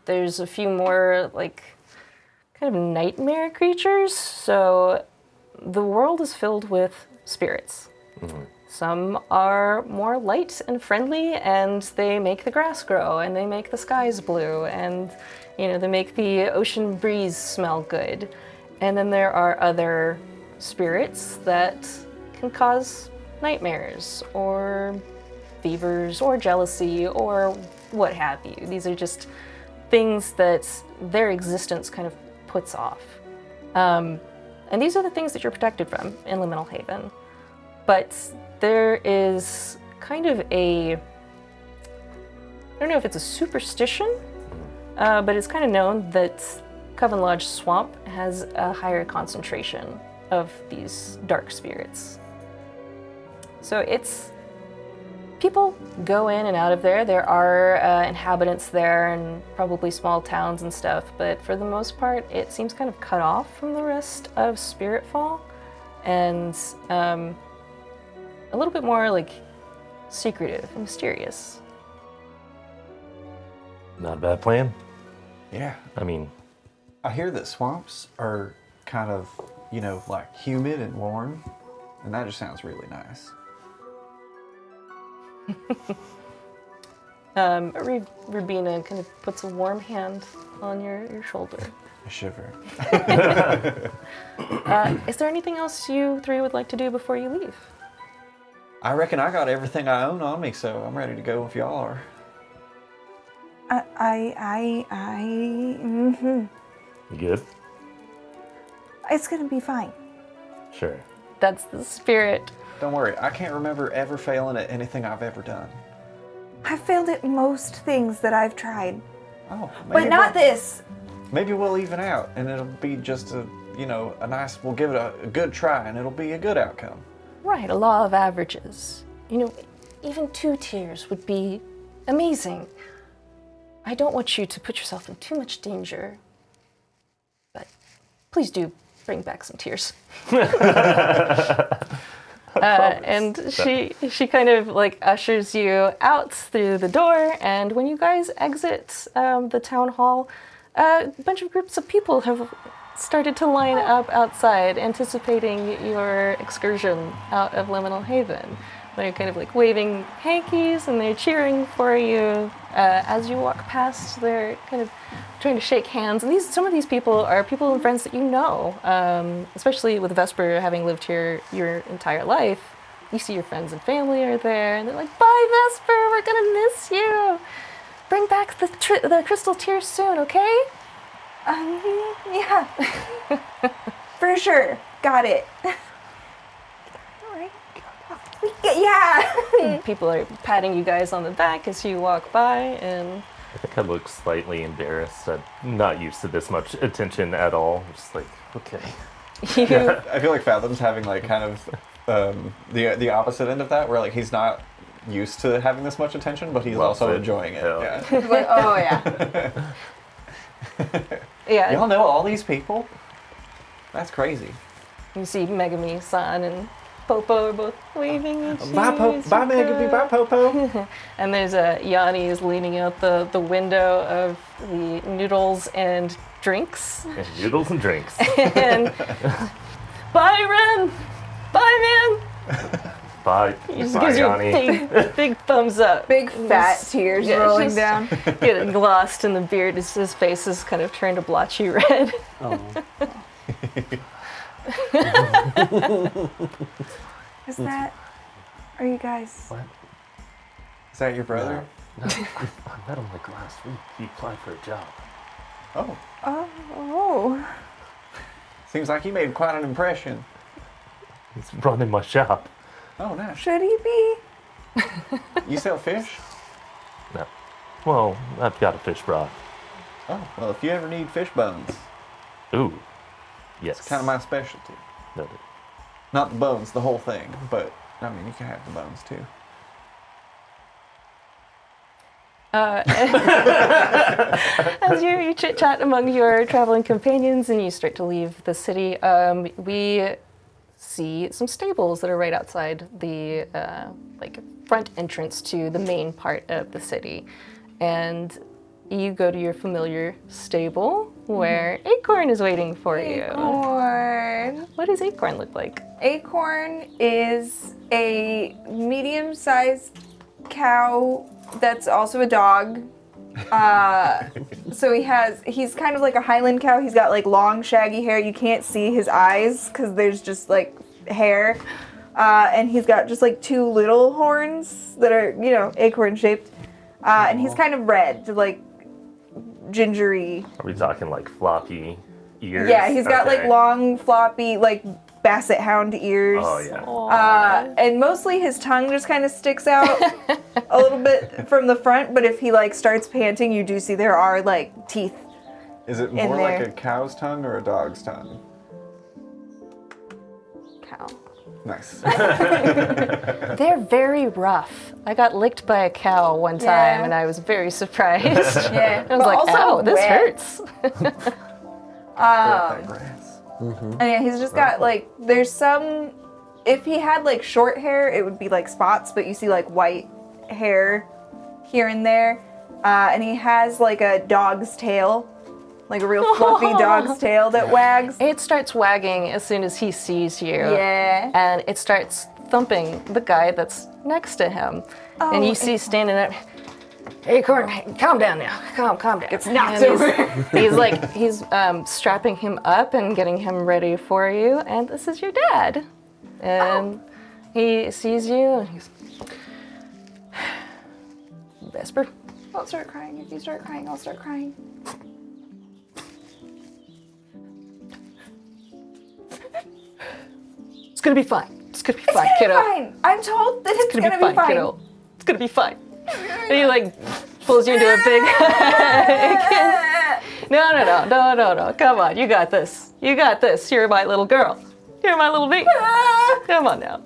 There's a few more like kind of nightmare creatures. So the world is filled with spirits. Some are more light and friendly, and they make the grass grow, and they make the skies blue, and they make the ocean breeze smell good. And then there are other spirits that can cause nightmares or fevers or jealousy or what have you. These are just things that their existence kind of puts off. And these are the things that you're protected from in Liminal Haven. But there is kind of I don't know if it's a superstition, but it's kind of known that Coven Lodge Swamp has a higher concentration of these dark spirits. So people go in and out of there. There are inhabitants there and probably small towns and stuff, but for the most part, it seems kind of cut off from the rest of Spiritfall, and a little bit more like secretive and mysterious.
Not a bad plan.
Yeah.
I mean,
I hear that swamps are kind of, like humid and warm, and that just sounds really nice.
Rubina kind of puts a warm hand on your shoulder.
I shiver.
Is there anything else you three would like to do before you leave?
I reckon I got everything I own on me, so I'm ready to go if y'all are.
you good?
It's gonna be fine.
Sure.
That's the spirit.
Don't worry, I can't remember ever failing at anything I've ever done.
I've failed at most things that I've tried,
Oh,
but not this.
Maybe we'll even out, and it'll be just a nice. We'll give it a good try, and it'll be a good outcome.
Right, a law of averages. Even 2 tiers would be amazing. I don't want you to put yourself in too much danger, but please do bring back some tears. And she kind of like ushers you out through the door, and when you guys exit the town hall, a bunch of groups of people have started to line up outside, anticipating your excursion out of Liminal Haven. They're kind of like waving hankies and they're cheering for you. As you walk past, they're kind of trying to shake hands. And some of these people are people and friends that you know, especially with Vesper having lived here your entire life. You see your friends and family are there, and they're like, "Bye, Vesper, we're gonna miss you. Bring back the crystal tears soon, okay?"
Yeah. For sure. Got it. All right. Yeah.
People are patting you guys on the back as you walk by, and
I think I look slightly embarrassed. I'm not used to this much attention at all. Just like, okay.
I feel like Fathom's having like kind of the opposite end of that, where like he's not used to having this much attention, but he's also enjoying it.
Hell.
Yeah.
Like, oh yeah.
yeah,
Y'all know all these people? That's crazy.
you see Megami-san and Popo are both waving at you.
Bye, bye, Megami. Bye, Popo.
And there's Yanni is leaning out the window of the noodles and drinks.
And noodles and drinks.
And bye, Ren. Bye, man.
Bye.
He just
Bye,
gives you
Yanni.
a big thumbs up.
Big fat tears
Yeah, it's
rolling
just
down.
Getting glossed in the beard. His face is kind of turned a blotchy red.
Is that? Are you guys?
What?
Is that your brother?
No. I met him like last week. He applied for a job.
Oh,
Oh.
seems like he made quite an impression.
He's running my shop.
Oh, nice.
Should he be?
You sell fish?
No. Well, I've got a fish broth.
Oh, well, if you ever need fish bones,
Ooh. Yes.
it's kind of my specialty.
Noted.
Not the bones, the whole thing, but I mean, you can have the bones too.
As you chit-chat among your traveling companions and you start to leave the city, we see some stables that are right outside the like front entrance to the main part of the city. And you go to your familiar stable where Acorn is waiting for you.
Acorn.
What does Acorn look like?
Acorn is a medium-sized cow that's also a dog. So he's kind of like a Highland cow. He's got like long shaggy hair. You can't see his eyes because there's just like hair. And he's got just like 2 little horns that are, acorn shaped. And he's kind of red, like gingery.
Are we talking like floppy ears?
Yeah, he's got like
Okay.
long, floppy, like basset hound ears.
Oh yeah.
And mostly his tongue just kind of sticks out a little bit from the front, but if he like starts panting, you do see there are like teeth.
Is it
In
more like
there.
a cow's tongue or a dog's tongue?
Cow.
Nice.
They're very rough. I got licked by a cow one time
Yeah.
and I was very surprised.
Yeah.
I was like,
also
ow, this
wet.
hurts.
That grass.
And yeah, he's just got like, there's some, if he had like short hair, it would be like spots, but you see like white hair here and there. And he has like a dog's tail, like a real fluffy dog's tail that wags.
It starts wagging as soon as he sees you.
Yeah.
And it starts thumping the guy that's next to him. And you see standing up, Acorn, calm down now. Calm down. It's
knocked over.
He's strapping him up and getting him ready for you. And this is your dad. And he sees you and he's, Vesper,
Don't start crying. If you start crying, I'll start crying.
it's gonna be fine. It's gonna be fine,
It's
kiddo.
gonna be fine. I'm told that it's gonna be fine.
kiddo. It's gonna be fine. And he like pulls you into a big. No. Come on, you got this. You got this. You're my little girl. You're my little baby. Come on now.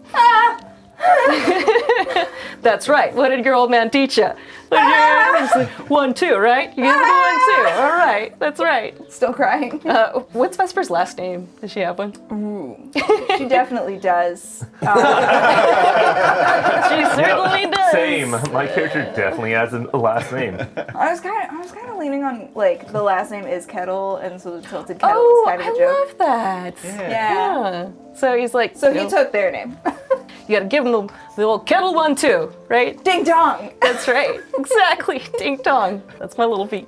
That's right. What did your old man teach you? It's like, 1, 2, right? You give me 1, 2. All right. That's right.
Still crying.
What's Vesper's last name? Does she have one?
She definitely does.
She certainly does.
Same. My character definitely has a last name.
I was kind of leaning on like the last name is Kettle, and so the tilted kettle
Oh,
is kind of
I
a joke.
love that.
Yeah.
Yeah.
So he's like,
So
you
he
know,
took their name.
you gotta give him the old kettle 1, 2, right?
Ding dong.
That's right. Exactly. Ding dong. That's my little feet.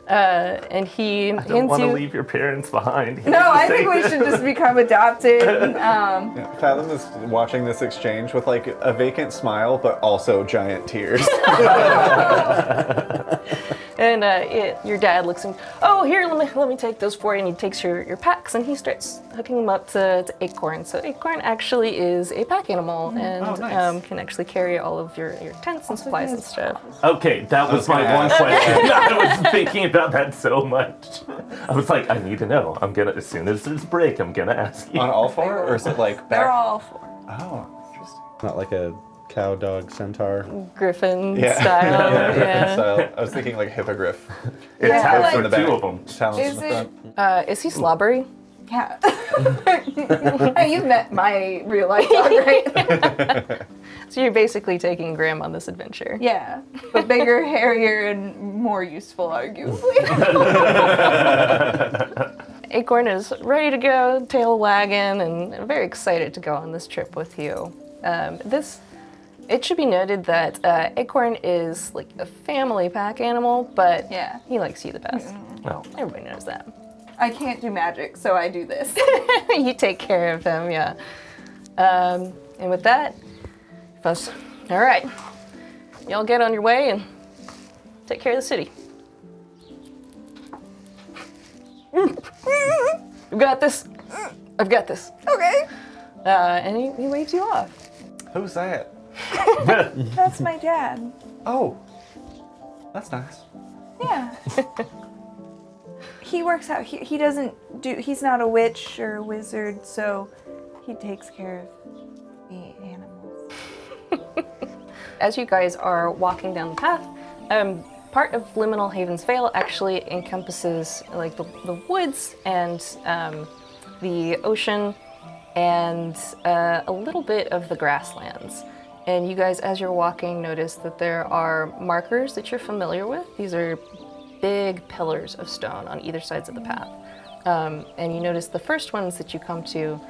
And he
I don't
hands
want to
you.
leave your parents behind.
No, I think we should just become adopted.
Yeah, Fathom is watching this exchange with like a vacant smile, but also giant tears.
And your dad looks and, oh, here, let me take those for you. And he takes your packs and he starts hooking them up to Acorn. So Acorn actually is a pack animal and
Oh, nice.
can actually carry all of your tents and supplies and stuff.
Okay, that was my
gonna
one
ask.
question. I was thinking about that so much. I was like, I need to know. I'm gonna, as soon as there's a break, I'm gonna ask you.
On all 4, or is it like back?
They're all 4.
Oh, interesting.
Not like a cow, dog, centaur.
Griffin
Yeah.
style. Yeah.
So I was thinking like hippogriff.
It
Yeah,
has
like-
in the
two
back.
of them.
Talons
Is
in the
it-
front.
Is he slobbery?
Yeah. You've met my real life dog, right?
So you're basically taking Graham on this adventure.
Yeah. But bigger, hairier, and more useful, arguably.
Acorn is ready to go, tail wagging, and very excited to go on this trip with you. It should be noted that Acorn is like a family pack animal, but
Yeah.
he likes you the best.
Oh,
Everybody knows that.
I can't do magic, so I do this.
You take care of him, yeah. And with that, all right, y'all get on your way and take care of the city. I've got this. I've got this.
Okay.
And he waves you off.
Who's that?
That's my dad.
Oh, that's nice.
Yeah. He works out. He doesn't do. He's not a witch or a wizard, so he takes care of the animals.
As you guys are walking down the path, part of Liminal Haven's Vale actually encompasses like the woods and the ocean and a little bit of the grasslands. And you guys, as you're walking, notice that there are markers that you're familiar with. These are big pillars of stone on either sides of the path. And you notice the first ones that you come to,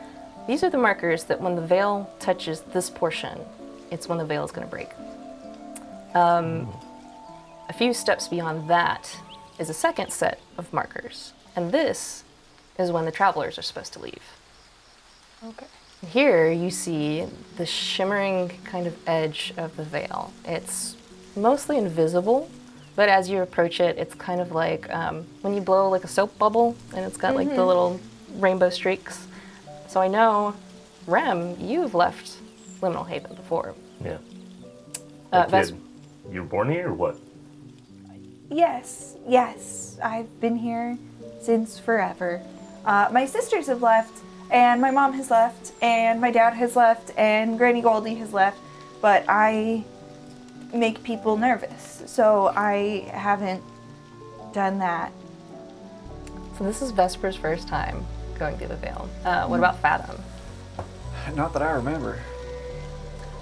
these are the markers that when the veil touches this portion, it's when the veil is going to break. A few steps beyond that is a second set of markers. And this is when the travelers are supposed to leave.
Okay.
Here you see the shimmering kind of edge of the veil. It's mostly invisible, but as you approach it, it's kind of like when you blow like a soap bubble and it's got like the little rainbow streaks. So I know, Rem, you've left Liminal Haven before.
Yeah.
Ves-
Kid, you were born here or what?
Yes, I've been here since forever. My sisters have left, and my mom has left, and my dad has left, and Granny Goldie has left, but I make people nervous, so I haven't done that.
So this is Vesper's first time going through the veil. What about Fathom?
Not that I remember.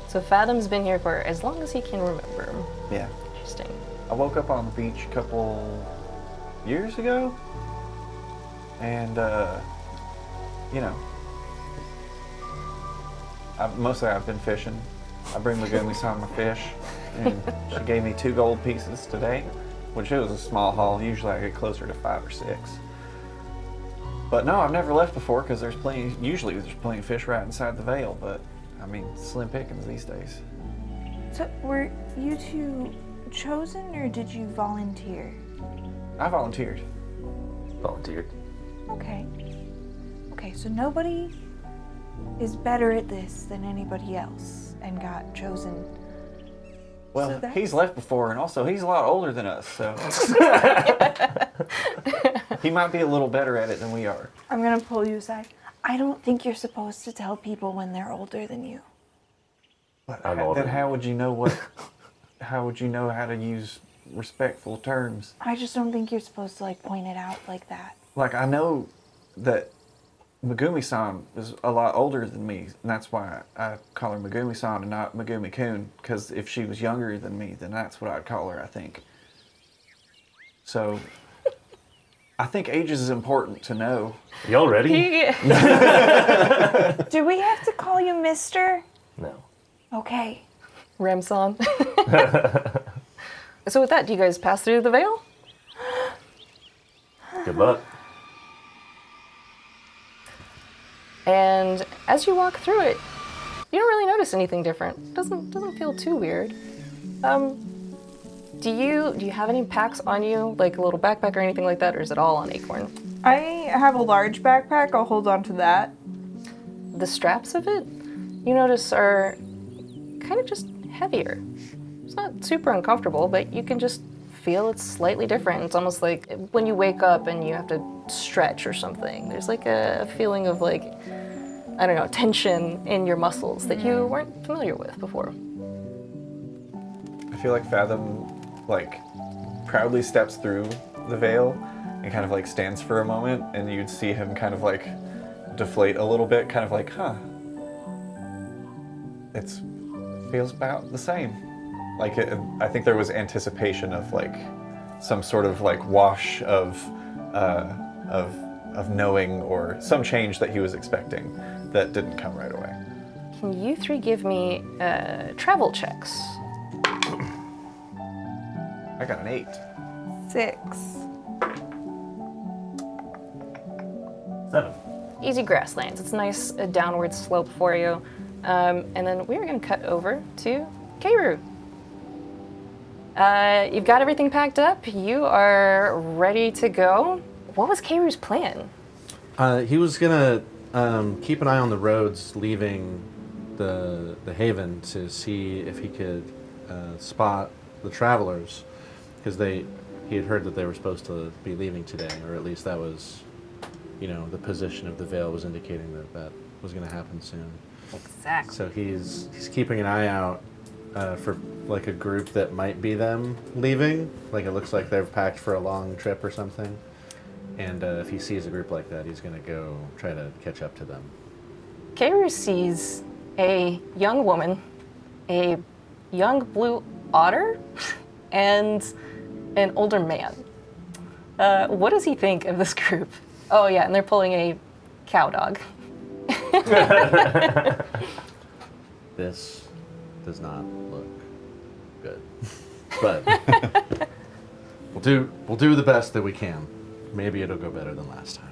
So Fathom's been here for as long as he can remember.
Yeah.
Interesting.
I woke up on the beach a couple years ago, and mostly I've been fishing. I bring Megumi-san my fish, and she gave me 2 gold pieces today, which it was a small haul. Usually I get closer to 5 or 6. But no, I've never left before because usually there's plenty of fish right inside the veil, but I mean, slim pickings these days.
So, were you two chosen, or did you volunteer?
I volunteered.
Volunteered.
Okay. Okay, so nobody is better at this than anybody else and got chosen.
Well,
So that's-
he's left before, and also he's a lot older than us, so he might be a little better at it than we are.
I'm gonna pull you aside. I don't think you're supposed to tell people when they're older than you.
But
I'm older.
then how would you know what? How would you know how to use respectful terms?
I just don't think you're supposed to point it out like that.
Like, I know that Megumi-san is a lot older than me, and that's why I call her Megumi-san and not Megumi-kun, because if she was younger than me, then that's what I'd call her, I think. So, I think ages is important to know.
Y'all ready?
Do we have to call you Mister?
No.
Okay.
Ramson. So with that, do you guys pass through the veil?
Good luck.
And as you walk through it, you don't really notice anything different. Doesn't feel too weird. Do you have any packs on you, like a little backpack or anything like that, or is it all on Acorn?
I have a large backpack. I'll hold on to that.
The straps of it, you notice, are kind of just heavier. It's not super uncomfortable, but you can just feel it's slightly different. It's almost like when you wake up and you have to stretch or something. There's like a feeling of like, I don't know, tension in your muscles that you weren't familiar with before.
I feel like Fathom, proudly steps through the veil and kind of stands for a moment, and you'd see him kind of deflate a little bit, kind of huh. It feels about the same. I think there was anticipation of some sort of wash of knowing or some change that he was expecting that didn't come right away.
Can you 3 give me travel checks?
I got an 8.
6.
7.
Easy grasslands. It's a nice downward slope for you. And then we're going to cut over to Keiru. You've got everything packed up. You are ready to go. What was Keiru's plan?
He was gonna keep an eye on the roads leaving the haven to see if he could spot the travelers, because he had heard that they were supposed to be leaving today, or at least that was, the position of the veil was indicating that was going to happen soon.
Exactly.
So he's keeping an eye out for a group that might be them leaving. It looks like they've packed for a long trip or something. And if he sees a group like that, he's going to go try to catch up to them.
Keiru sees a young woman, a young blue otter, and an older man. What does he think of this group? Oh yeah, and they're pulling a cow dog.
This does not look good. But we'll do the best that we can. Maybe it'll go better than last time.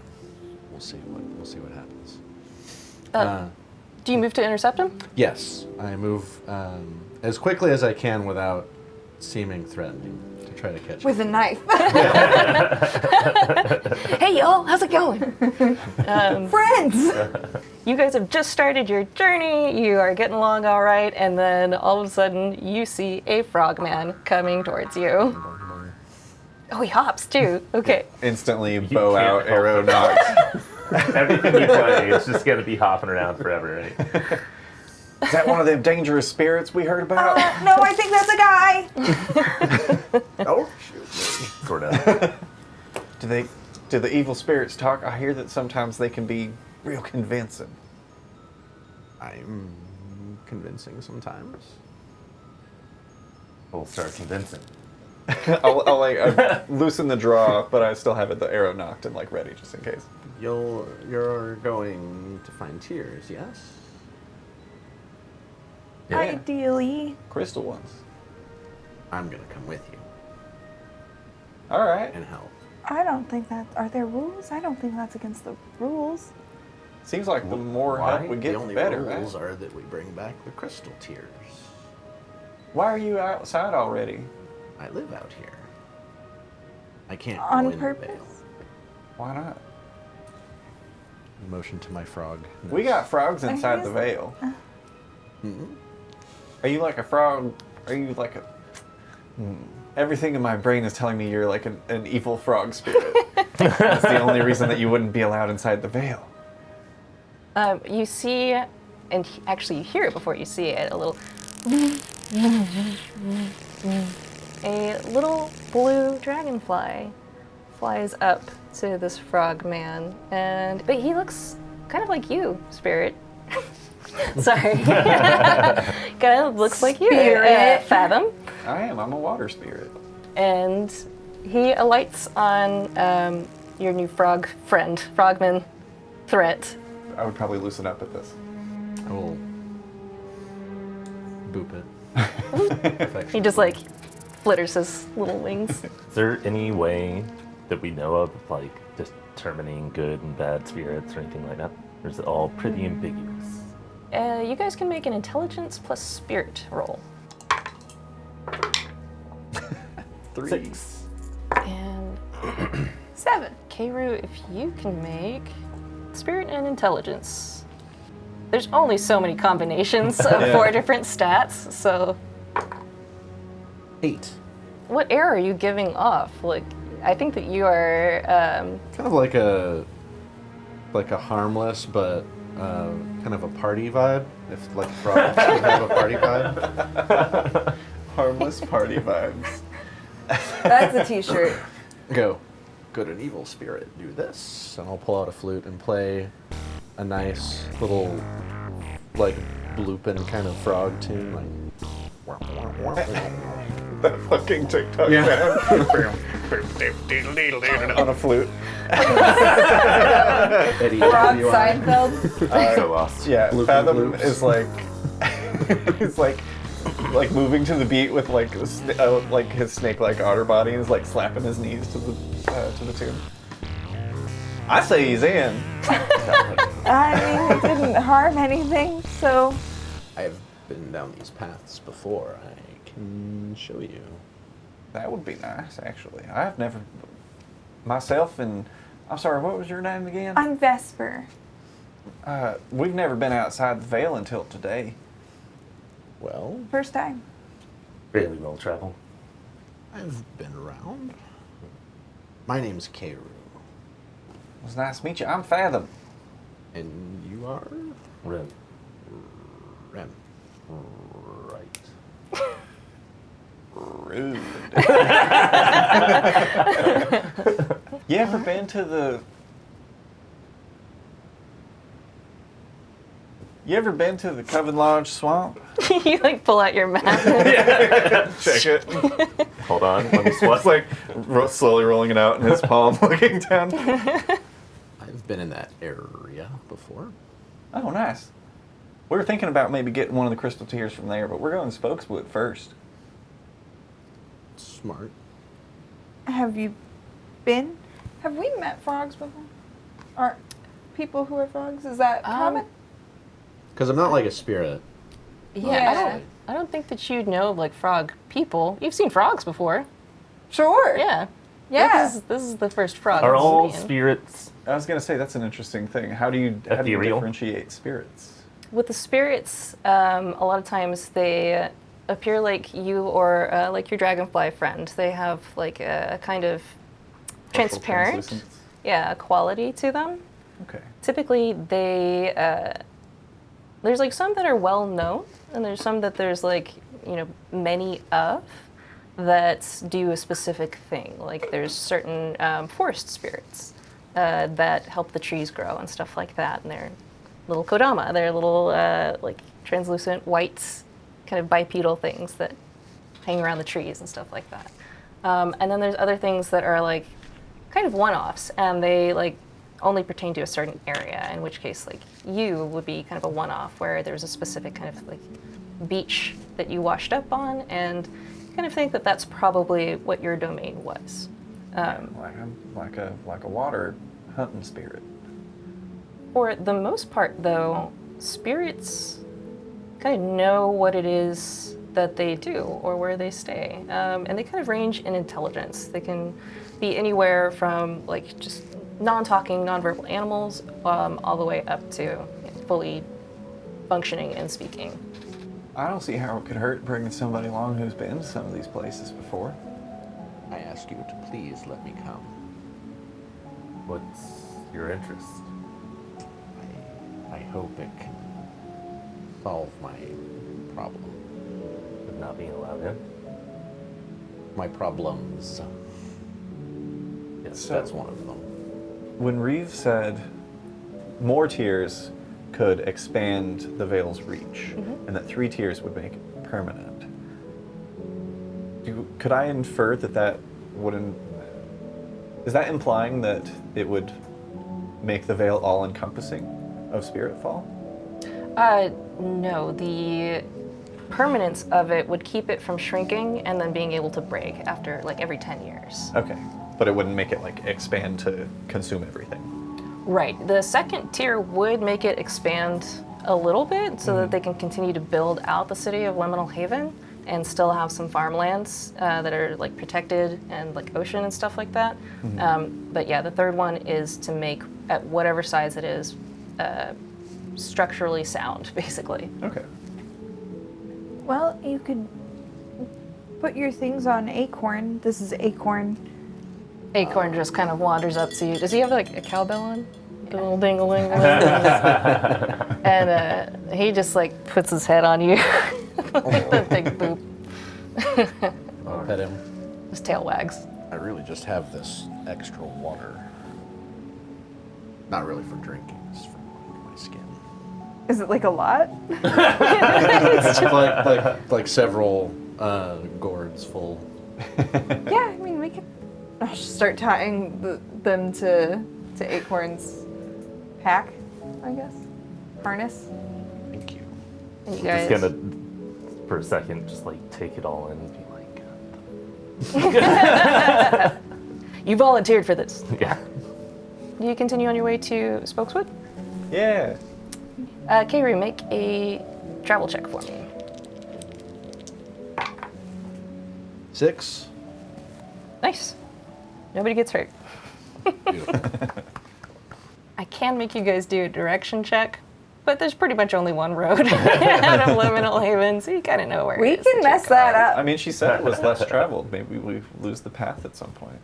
We'll see what happens.
Do you move to intercept him?
Yes, I move as quickly as I can without seeming threatening to try to catch
With a
him.
knife.
Hey y'all, how's it going?
Friends!
You guys have just started your journey, you are getting along all right, and then all of a sudden you see a frogman coming towards you. Oh, he hops too. Okay.
Instantly bow
can't
out,
help
arrow
it.
knocked.
Everything you play is just going to be hopping around forever, right?
Is that one of them dangerous spirits we heard about?
No, I think that's a guy!
Oh, shoot me.
Sort of.
Do the evil spirits talk? I hear that sometimes they can be real convincing.
I'm convincing sometimes.
We'll start convincing.
I'll loosen the draw, but I still have the arrow knocked and like ready just in case.
You're going to find tears, yes?
Yeah.
Ideally.
Crystal ones.
I'm gonna come with you
All right.
and help.
I don't think that... Are there rules? I don't think that's against the rules.
Seems like the more
Why?
help we
The
get, the
only
better,
rules
right?
are that we bring back the crystal tears.
Why are you outside already?
I live out here. I can't go
On
in the
purpose?
veil.
Why not?
Motion to my frog.
We got frogs inside the veil. Are you like a frog? Are you like a... Everything in my brain is telling me you're like an evil frog spirit. That's the only reason that you wouldn't be allowed inside the veil.
You see, and actually you hear it before you see it, a little blue dragonfly flies up to this frog man, but he looks kind of like you, Spirit. Sorry. Kind of looks like you,
Spirit.
Fathom.
I'm a water spirit.
And he alights on your new frog friend, frogman threat.
I would probably loosen up at this.
I will boop it.
He just like flitters his little wings.
Is there any way that we know of, like, determining good and bad spirits or anything like that? Or is it all pretty ambiguous?
You guys can make an intelligence plus spirit roll.
3.
6.
And
7.
Keiru, if you can make spirit and intelligence. There's only so many combinations of 4 different stats, so
8.
what air are you giving off? Like, I think that you are,
Kind of like a harmless but kind of a party vibe. If like frogs would have a party vibe.
Harmless party vibes.
That's a t-shirt.
Go. Good and evil spirit, do this. And I'll pull out a flute and play a nice little, like, blooping kind of frog tune. Like,
That fucking TikTok
Yeah.
sound. On a flute.
Eddie,
Ron
you are-
Seinfeld.
So lost.
Yeah,
Bloopy
Fathom
bloops.
is like... it's like moving to the beat with like his snake-like otter body and is like slapping his knees to the tune. I say he's in.
I mean, it didn't harm anything, so...
I've been down these paths before. I can show you.
That would be nice, actually. I've never myself and I'm sorry, what was your name again?
I'm Vesper.
We've never been outside the veil until today.
Well,
First time.
Really well traveled.
I've been around. My name's Keiru.
It was nice to meet you. I'm Fathom.
And you are?
Rim.
Rem.
Right.
Rude. You ever been to You ever been to the Coven Lodge swamp?
You like pull out your map.
Check it.
Hold on, let me
It's
swat.
like slowly rolling it out in his palm, looking down.
I've been in that area before.
Oh, nice. We were thinking about maybe getting one of the crystal tears from there, but we're going to Spokeswood first.
Smart.
Have you been? Have we met frogs before? Are people who are frogs? Is that common?
Because I'm not like a spirit.
Yeah, I don't think that you know of like frog people. You've seen frogs before.
Sure.
Yeah.
Yeah.
This is the first frog.
Are
in
all
Oblivion.
spirits
I was going to say, that's an interesting thing. How do you
Ethereal?
differentiate spirits?
With the spirits, a lot of times they appear like you or like your dragonfly friend. They have like a kind of transparent,
Translucence?
quality to them.
Okay.
Typically, there's like some that are well known, and there's some that there's like many of that do a specific thing. Like there's certain forest spirits that help the trees grow and stuff like that, and they're little kodama. They're little like translucent white kind of bipedal things that hang around the trees and stuff like that. And then there's other things that are like kind of one-offs, and they like only pertain to a certain area, in which case like you would be kind of a one-off where there's a specific kind of like beach that you washed up on, and you kind of think that that's probably what your domain was.
Like a water hunting spirit.
For the most part, though, spirits kind of know what it is that they do or where they stay. And they kind of range in intelligence. They can be anywhere from like just non-talking, non-verbal animals all the way up to fully functioning and speaking.
I don't see how it could hurt bringing somebody along who's been to some of these places before.
I ask you to please let me come.
What's your interest?
I hope it can solve my problem.
Of not being allowed in?
My problems.
Yes.
That's one of them.
When Reeve said more tiers could expand the Veil's reach, and that 3 tiers would make it permanent, could I infer that wouldn't... Is that implying that it would make the Veil all-encompassing of Spiritfall?
No, the permanence of it would keep it from shrinking and then being able to break after like every 10 years.
Okay, but it wouldn't make it like expand to consume everything.
Right. The second tier would make it expand a little bit so that they can continue to build out the city of Liminal Haven and still have some farmlands that are like protected and like ocean and stuff like that. But yeah, the third one is to make at whatever size it is structurally sound, basically.
Okay.
Well, you could put your things on Acorn. This is Acorn.
Acorn just kind of wanders up to you. Does he have like a cowbell on? A little ding-a-ling. And he just like puts his head on you. Like the big boop.
I'll pet him.
His tail wags.
I really just have this extra water. Not really for drinking, it's for my skin.
Is it like a lot?
like several gourds full.
Yeah, I mean, we could. I'll just start tying them to Acorn's pack, I guess. Harness.
Thank you.
And you guys.
Just gonna, for a second, just like take it all in and be like,
You volunteered for this.
yeah.
Do you continue on your way to Spokeswood?
Yeah.
Kayru, make a travel check for me.
6.
Nice. Nobody gets hurt.
Beautiful.
I can make you guys do a direction check, but there's pretty much only one road out of Liminal Haven, so you kind of know where
We
it is.
can mess that up.
I mean, she said it was less traveled. Maybe we lose the path at some point.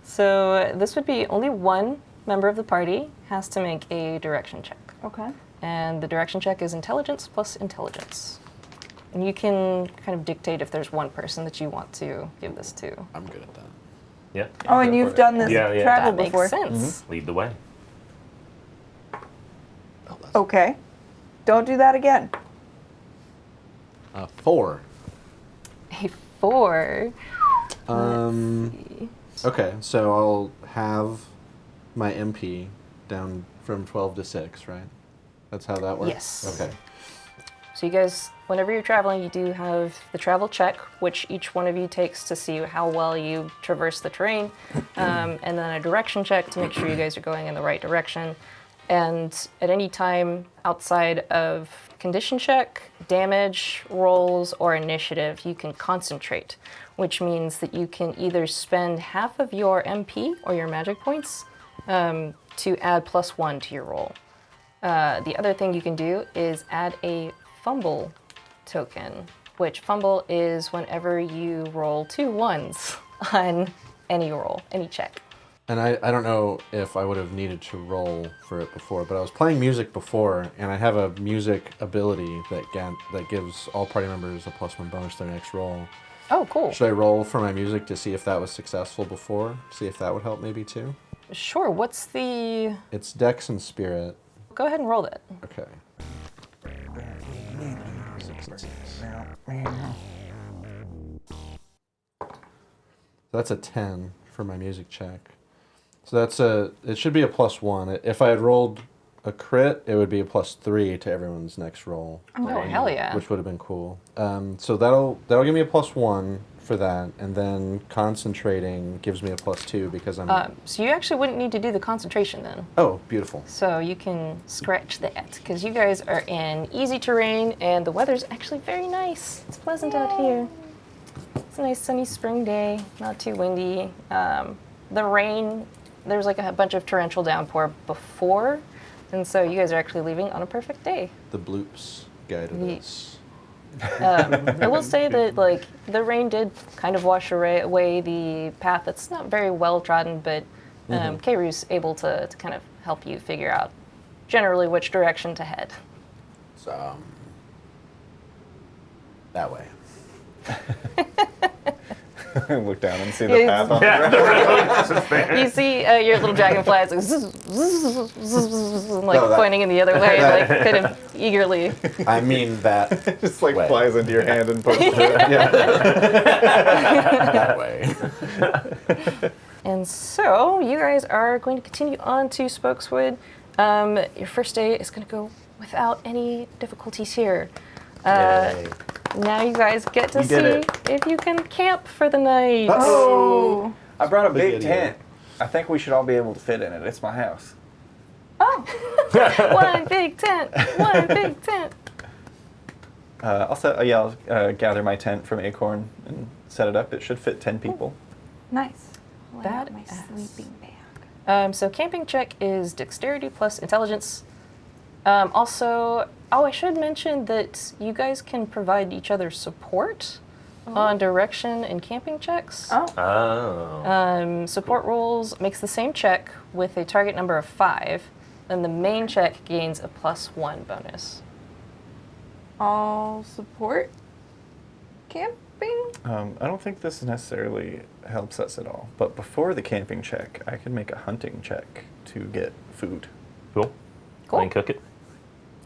So this would be only one member of the party has to make a direction check.
Okay.
And the direction check is intelligence plus intelligence. And you can kind of dictate if there's one person that you want to give this to.
I'm good at that.
Yeah.
Oh, and you've done this
Yeah, yeah.
travel
That makes
before.
sense.
Lead the way.
Oh, that's
Okay. Don't do that again.
4.
A 4.
Okay, so I'll have my MP down from 12 to 6, right? That's how that works?
Yes.
Okay.
So you guys, whenever you're traveling, you do have the travel check, which each one of you takes to see how well you traverse the terrain, and then a direction check to make sure you guys are going in the right direction. And at any time outside of condition check, damage, rolls, or initiative, you can concentrate, which means that you can either spend half of your MP or your magic points to add +1 to your roll. The other thing you can do is add a fumble token, which fumble is whenever you roll 2 1s on any roll, any check.
And I don't know if I would have needed to roll for it before, but I was playing music before, and I have a music ability that gives all party members a +1 bonus to their next roll.
Oh, cool.
Should I roll for my music to see if that was successful before? See if that would help maybe too?
Sure, what's the...
It's Dex and Spirit.
Go ahead and roll that.
Okay. 6 and 6. That's a 10 for my music check. So it should be a +1. If I had rolled a crit, it would be a +3 to everyone's next roll.
Oh, hell yeah.
Which would have been cool. So that'll give me a +1 for that, and then concentrating gives me a +2 because I'm...
So you actually wouldn't need to do the concentration then.
Oh, beautiful.
So you can scratch that, because you guys are in easy terrain, and the weather's actually very nice. It's pleasant out here. It's a nice sunny spring day, not too windy. The rain, there's like a bunch of torrential downpour before, and so you guys are actually leaving on a perfect day.
The bloops guided us.
I will say that like the rain did kind of wash away the path that's not very well trodden, but Keiru's able to kind of help you figure out generally which direction to head.
So, that way.
Look down and see the path on the ground.
It's just there.
You see your little dragonfly is like, zzz, zzz, zzz, zzz, like
No, that-
pointing in the other way, like kind of eagerly.
I mean that
Just like
way.
flies into your hand and pokes through it.
that way.
And so you guys are going to continue on to Spokeswood. Your first day is going to go without any difficulties here.
Yay.
Now you guys get to
We did
see
it.
if you can camp for the night.
Oh.
I brought a big
idiot.
tent. I think we should all be able to fit in it. It's my house.
Oh, one big tent, one big tent.
I'll gather my tent from Acorn and set it up. It should fit 10 people.
Nice.
That
my
ass.
sleeping bag.
So camping check is dexterity plus intelligence. Also, I should mention that you guys can provide each other support on direction and camping checks.
Oh.
Oh.
Support rolls makes the same check with a target number of 5, then the main check gains a +1 bonus.
All support camping?
I don't think this necessarily helps us at all. But before the camping check, I can make a hunting check to get food.
Cool.
Cool.
And cook it.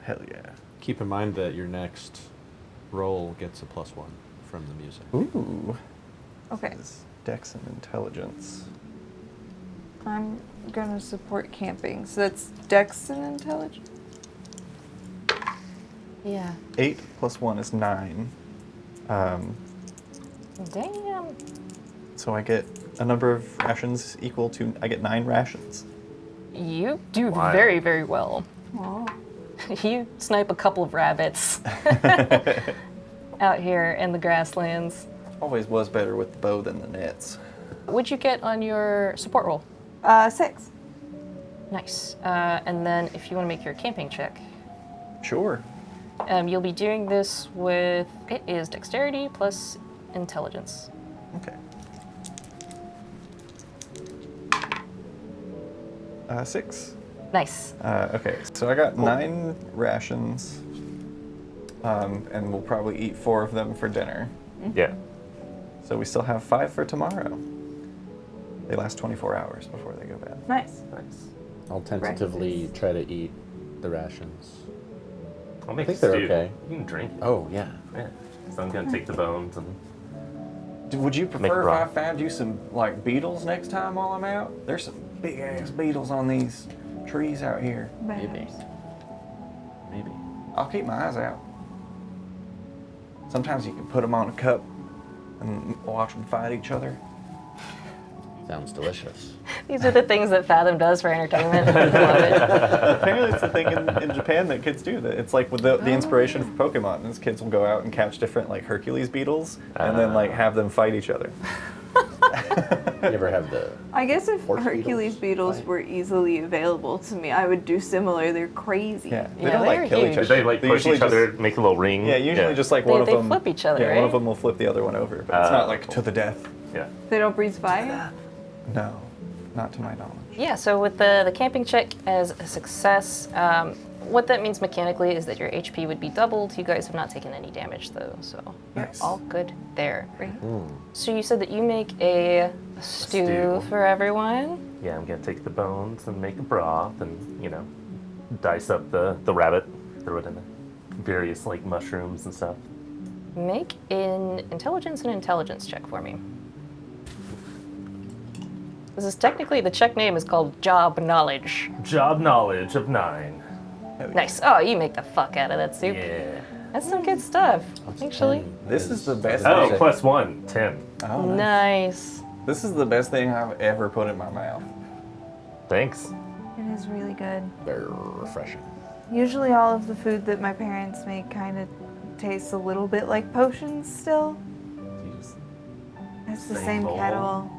Hell yeah.
Keep in mind that your next roll gets a +1 from the music.
Ooh.
Okay.
This is Dex and Intelligence.
I'm gonna support camping. So that's Dex and Intelligence?
Yeah.
8 plus 1 is 9.
Damn.
So I get a number of rations equal to... I get 9 rations.
You do
Wow.
very, very well.
Oh.
You snipe a couple of rabbits out here in the grasslands.
Always was better with the bow than the nets.
What'd you get on your support roll?
6.
Nice. And then if you want to make your camping check,
Sure.
you'll be doing this with, it is dexterity plus intelligence.
Okay. 6.
Nice.
Okay, so I got 9 rations, and we'll probably eat 4 of them for dinner.
Yeah.
So we still have 5 for tomorrow. They last 24 hours before they go bad.
Nice.
Nice.
I'll tentatively try to eat the rations.
I'll make
think
a
they're
stew.
okay.
You can drink it.
Oh, yeah.
Yeah. So I'm gonna take the bones and
Would you
Make
prefer if
broth.
I found you some like beetles next time while I'm out? There's some big ass beetles on these trees out here.
Maybe.
maybe.
I'll keep my eyes out. Sometimes you can put them on a cup and watch them fight each other.
Sounds delicious.
These are the things that Fathom does for entertainment. I love it.
Apparently, it's a thing in Japan that kids do. That it's like with the inspiration for Pokemon. These kids will go out and catch different like Hercules beetles and then like have them fight each other.
You ever have the...
I guess if
Horse
Hercules
beetles?
beetles were easily available to me, I would do similar. They're crazy.
Yeah, they
Yeah,
don't
they're
like kill each
huge.
other.
They like push
usually
each
just-
other, make a little ring.
Yeah, usually just like
They-
one of
they
them
flip each other,
Yeah, one of
right?
them will flip the other one over, but it's not like
cool.
to the death.
Yeah.
They don't breathe fire?
No, not to my knowledge.
Yeah, so with the camping check as a success, what that means mechanically is that your HP would be doubled. You guys have not taken any damage though, so
Nice.
you're all good there.
Hmm.
So you said that you make a stew
stew.
for everyone.
Yeah, I'm gonna take the bones and make a broth and, you know, dice up the rabbit, throw it in the various like mushrooms and stuff.
Make an intelligence check for me. This is technically, the check name is called Job Knowledge.
Job knowledge of 9.
Nice. Oh, you make the fuck out of that soup.
Yeah.
That's some good stuff, actually.
This is the best
Oh,
thing.
plus 1, 10.
Oh, nice.
Nice.
This is the best thing I've ever put in my mouth.
Thanks.
It is really good.
Very refreshing.
Usually all of the food that my parents make kind of tastes a little bit like potions still.
Jeez.
It's the
Same
same
bowl.
kettle.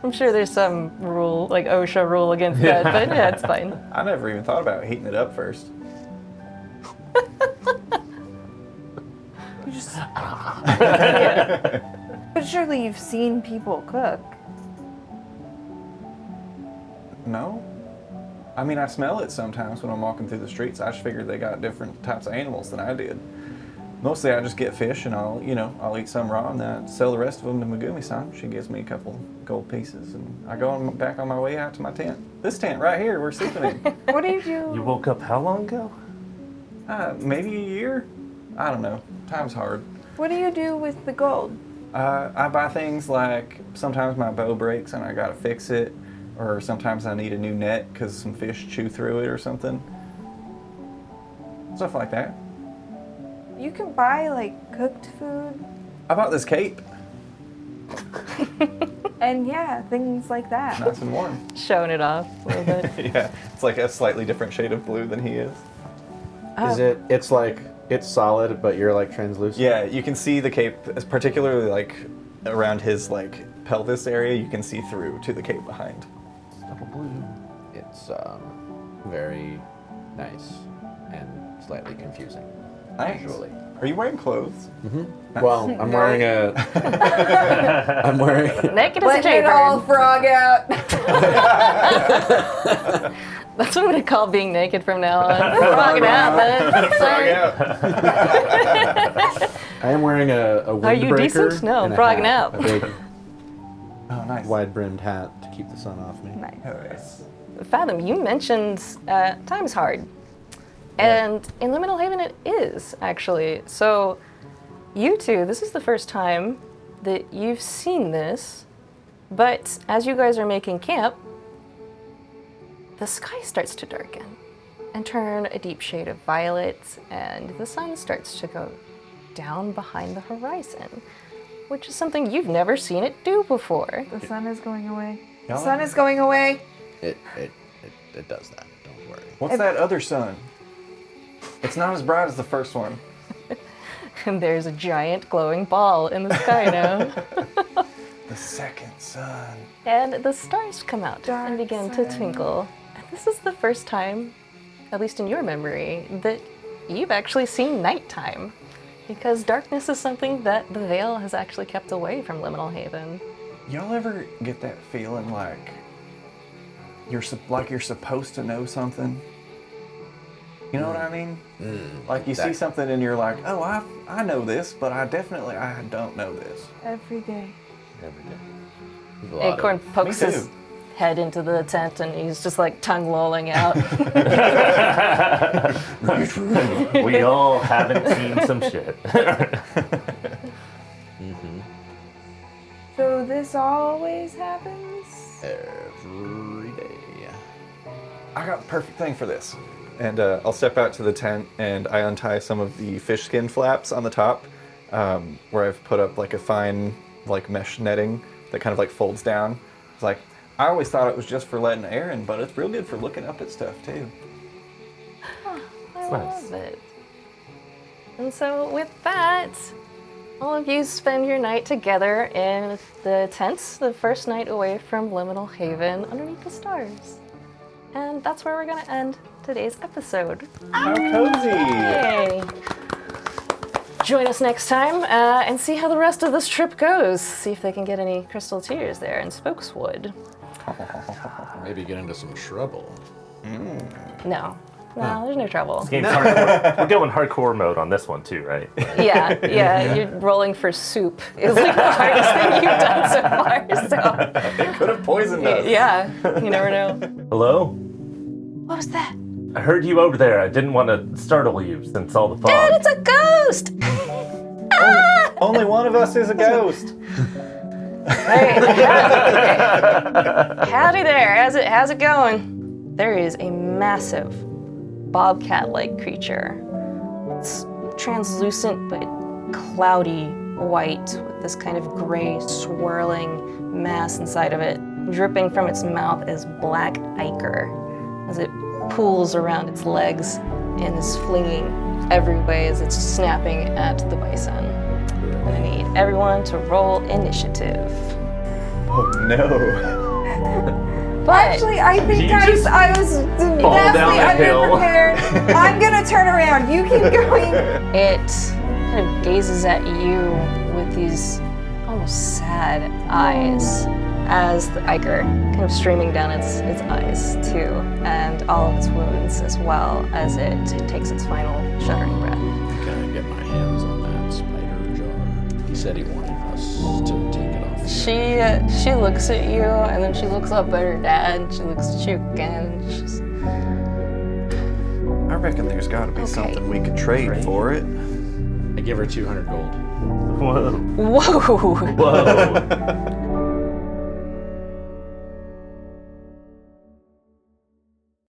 I'm sure there's some rule, like OSHA rule against that, but yeah, it's fine.
I never even thought about heating it up first.
You just... But surely you've seen people cook.
No. I mean, I smell it sometimes when I'm walking through the streets. I just figured they got different types of animals than I did. Mostly I just get fish and I'll eat some raw and then I sell the rest of them to Megumi-san. She gives me a couple gold pieces and I go back on my way out to my tent. This tent right here we're sleeping in.
What do you do?
You woke up how long ago?
Maybe a year? I don't know. Time's hard.
What do you do with the gold?
I buy things like sometimes my bow breaks and I gotta fix it, or sometimes I need a new net because some fish chew through it or something. Stuff like that.
You can buy like cooked food
I bought this cape.
and yeah, things like that.
Nice and warm.
Showing it off a little bit.
Yeah, it's like a slightly different shade of blue than he is.
Is it? It's like it's solid, but you're like translucent.
Yeah, you can see the cape, particularly like around his like pelvis area. You can see through to the cape behind.
Double blue. It's very nice and slightly confusing.
Nice.
Visually.
Are you wearing clothes?
Well, I'm wearing a. I'm wearing.
Naked as a
Let it all
jaybird.
frog out.
That's what I'm gonna call being naked from now on. Frogging out, man. Sorry.
I am wearing a
Are you
windbreaker
decent? No,
and a
frogging
hat,
out.
A big
Oh, nice.
wide-brimmed hat to keep the sun off me.
Nice.
Oh, yes.
Fathom, you mentioned time's hard. And in Liminal Haven it is, actually. So you two, this is the first time that you've seen this, but as you guys are making camp, the sky starts to darken and turn a deep shade of violet, and the sun starts to go down behind the horizon, which is something you've never seen it do before.
The sun is going away. The
Y'all-
sun is going away.
It does that. Don't worry.
What's that other sun? It's not as bright as the first one.
And there's a giant glowing ball in the sky now.
The second sun.
And the stars come out
Dark
and begin to
side.
twinkle. And this is the first time, at least in your memory, that you've actually seen nighttime. Because darkness is something that the Veil has actually kept away from Liminal Haven.
Y'all ever get that feeling like you're supposed to know something? You know what I mean? Like you see something and you're like, oh, I know this, but I don't know this.
Every day.
Every day. There's a lot
Acorn
of-
pokes
Me
his
too.
head into the tent, and he's just like tongue lolling out.
We all haven't seen some shit.
So this always happens?
Every day.
I got a perfect thing for this. And I'll step out to the tent and I untie some of the fish skin flaps on the top, where I've put up like a fine like mesh netting that kind of like folds down. It's like, I always thought it was just for letting air in, but it's real good for looking up at stuff too.
I
nice.
love it. And so with that, all of you spend your night together in the tents, the first night away from Liminal Haven underneath the stars. And that's where we're going to end today's episode.
How cozy!
Yay! Join us next time and see how the rest of this trip goes. See if they can get any crystal tears there in Spokeswood.
Maybe get into some trouble.
No, there's no trouble.
Game's hardcore. We're going hardcore mode on this one too, right?
Yeah, you're rolling for soup is like the hardest thing you've done so far, so.
It could have poisoned us.
Yeah, you never know.
Hello?
What was that?
I heard you over there. I didn't want to startle you since all the fog.
Dad, it's a ghost!
Only one of us is a ghost.
Hey, howdy there, how's it going? There is a massive bobcat-like creature. It's translucent but cloudy white with this kind of gray swirling mass inside of it. Dripping from its mouth is black ichor as it pools around its legs and is flinging every way as it's snapping at the bison. I'm gonna need everyone to roll initiative.
Oh no.
But
Actually, I think
You just
I was
fall down
vastly
the hill.
underprepared. I'm gonna turn around. You keep going.
it kind of gazes at you with these almost sad eyes as the ichor kind of streaming down its eyes too, and all of its wounds as well as it takes its final shuddering breath.
Can I get my hands on that spider jar? He said he wanted us to take it off.
She looks at you, and then she looks up at her dad, and she looks at you again, and she's
I reckon there's got to be something we could trade for it.
I give her 200 gold.
Whoa.
whoa.
Whoa.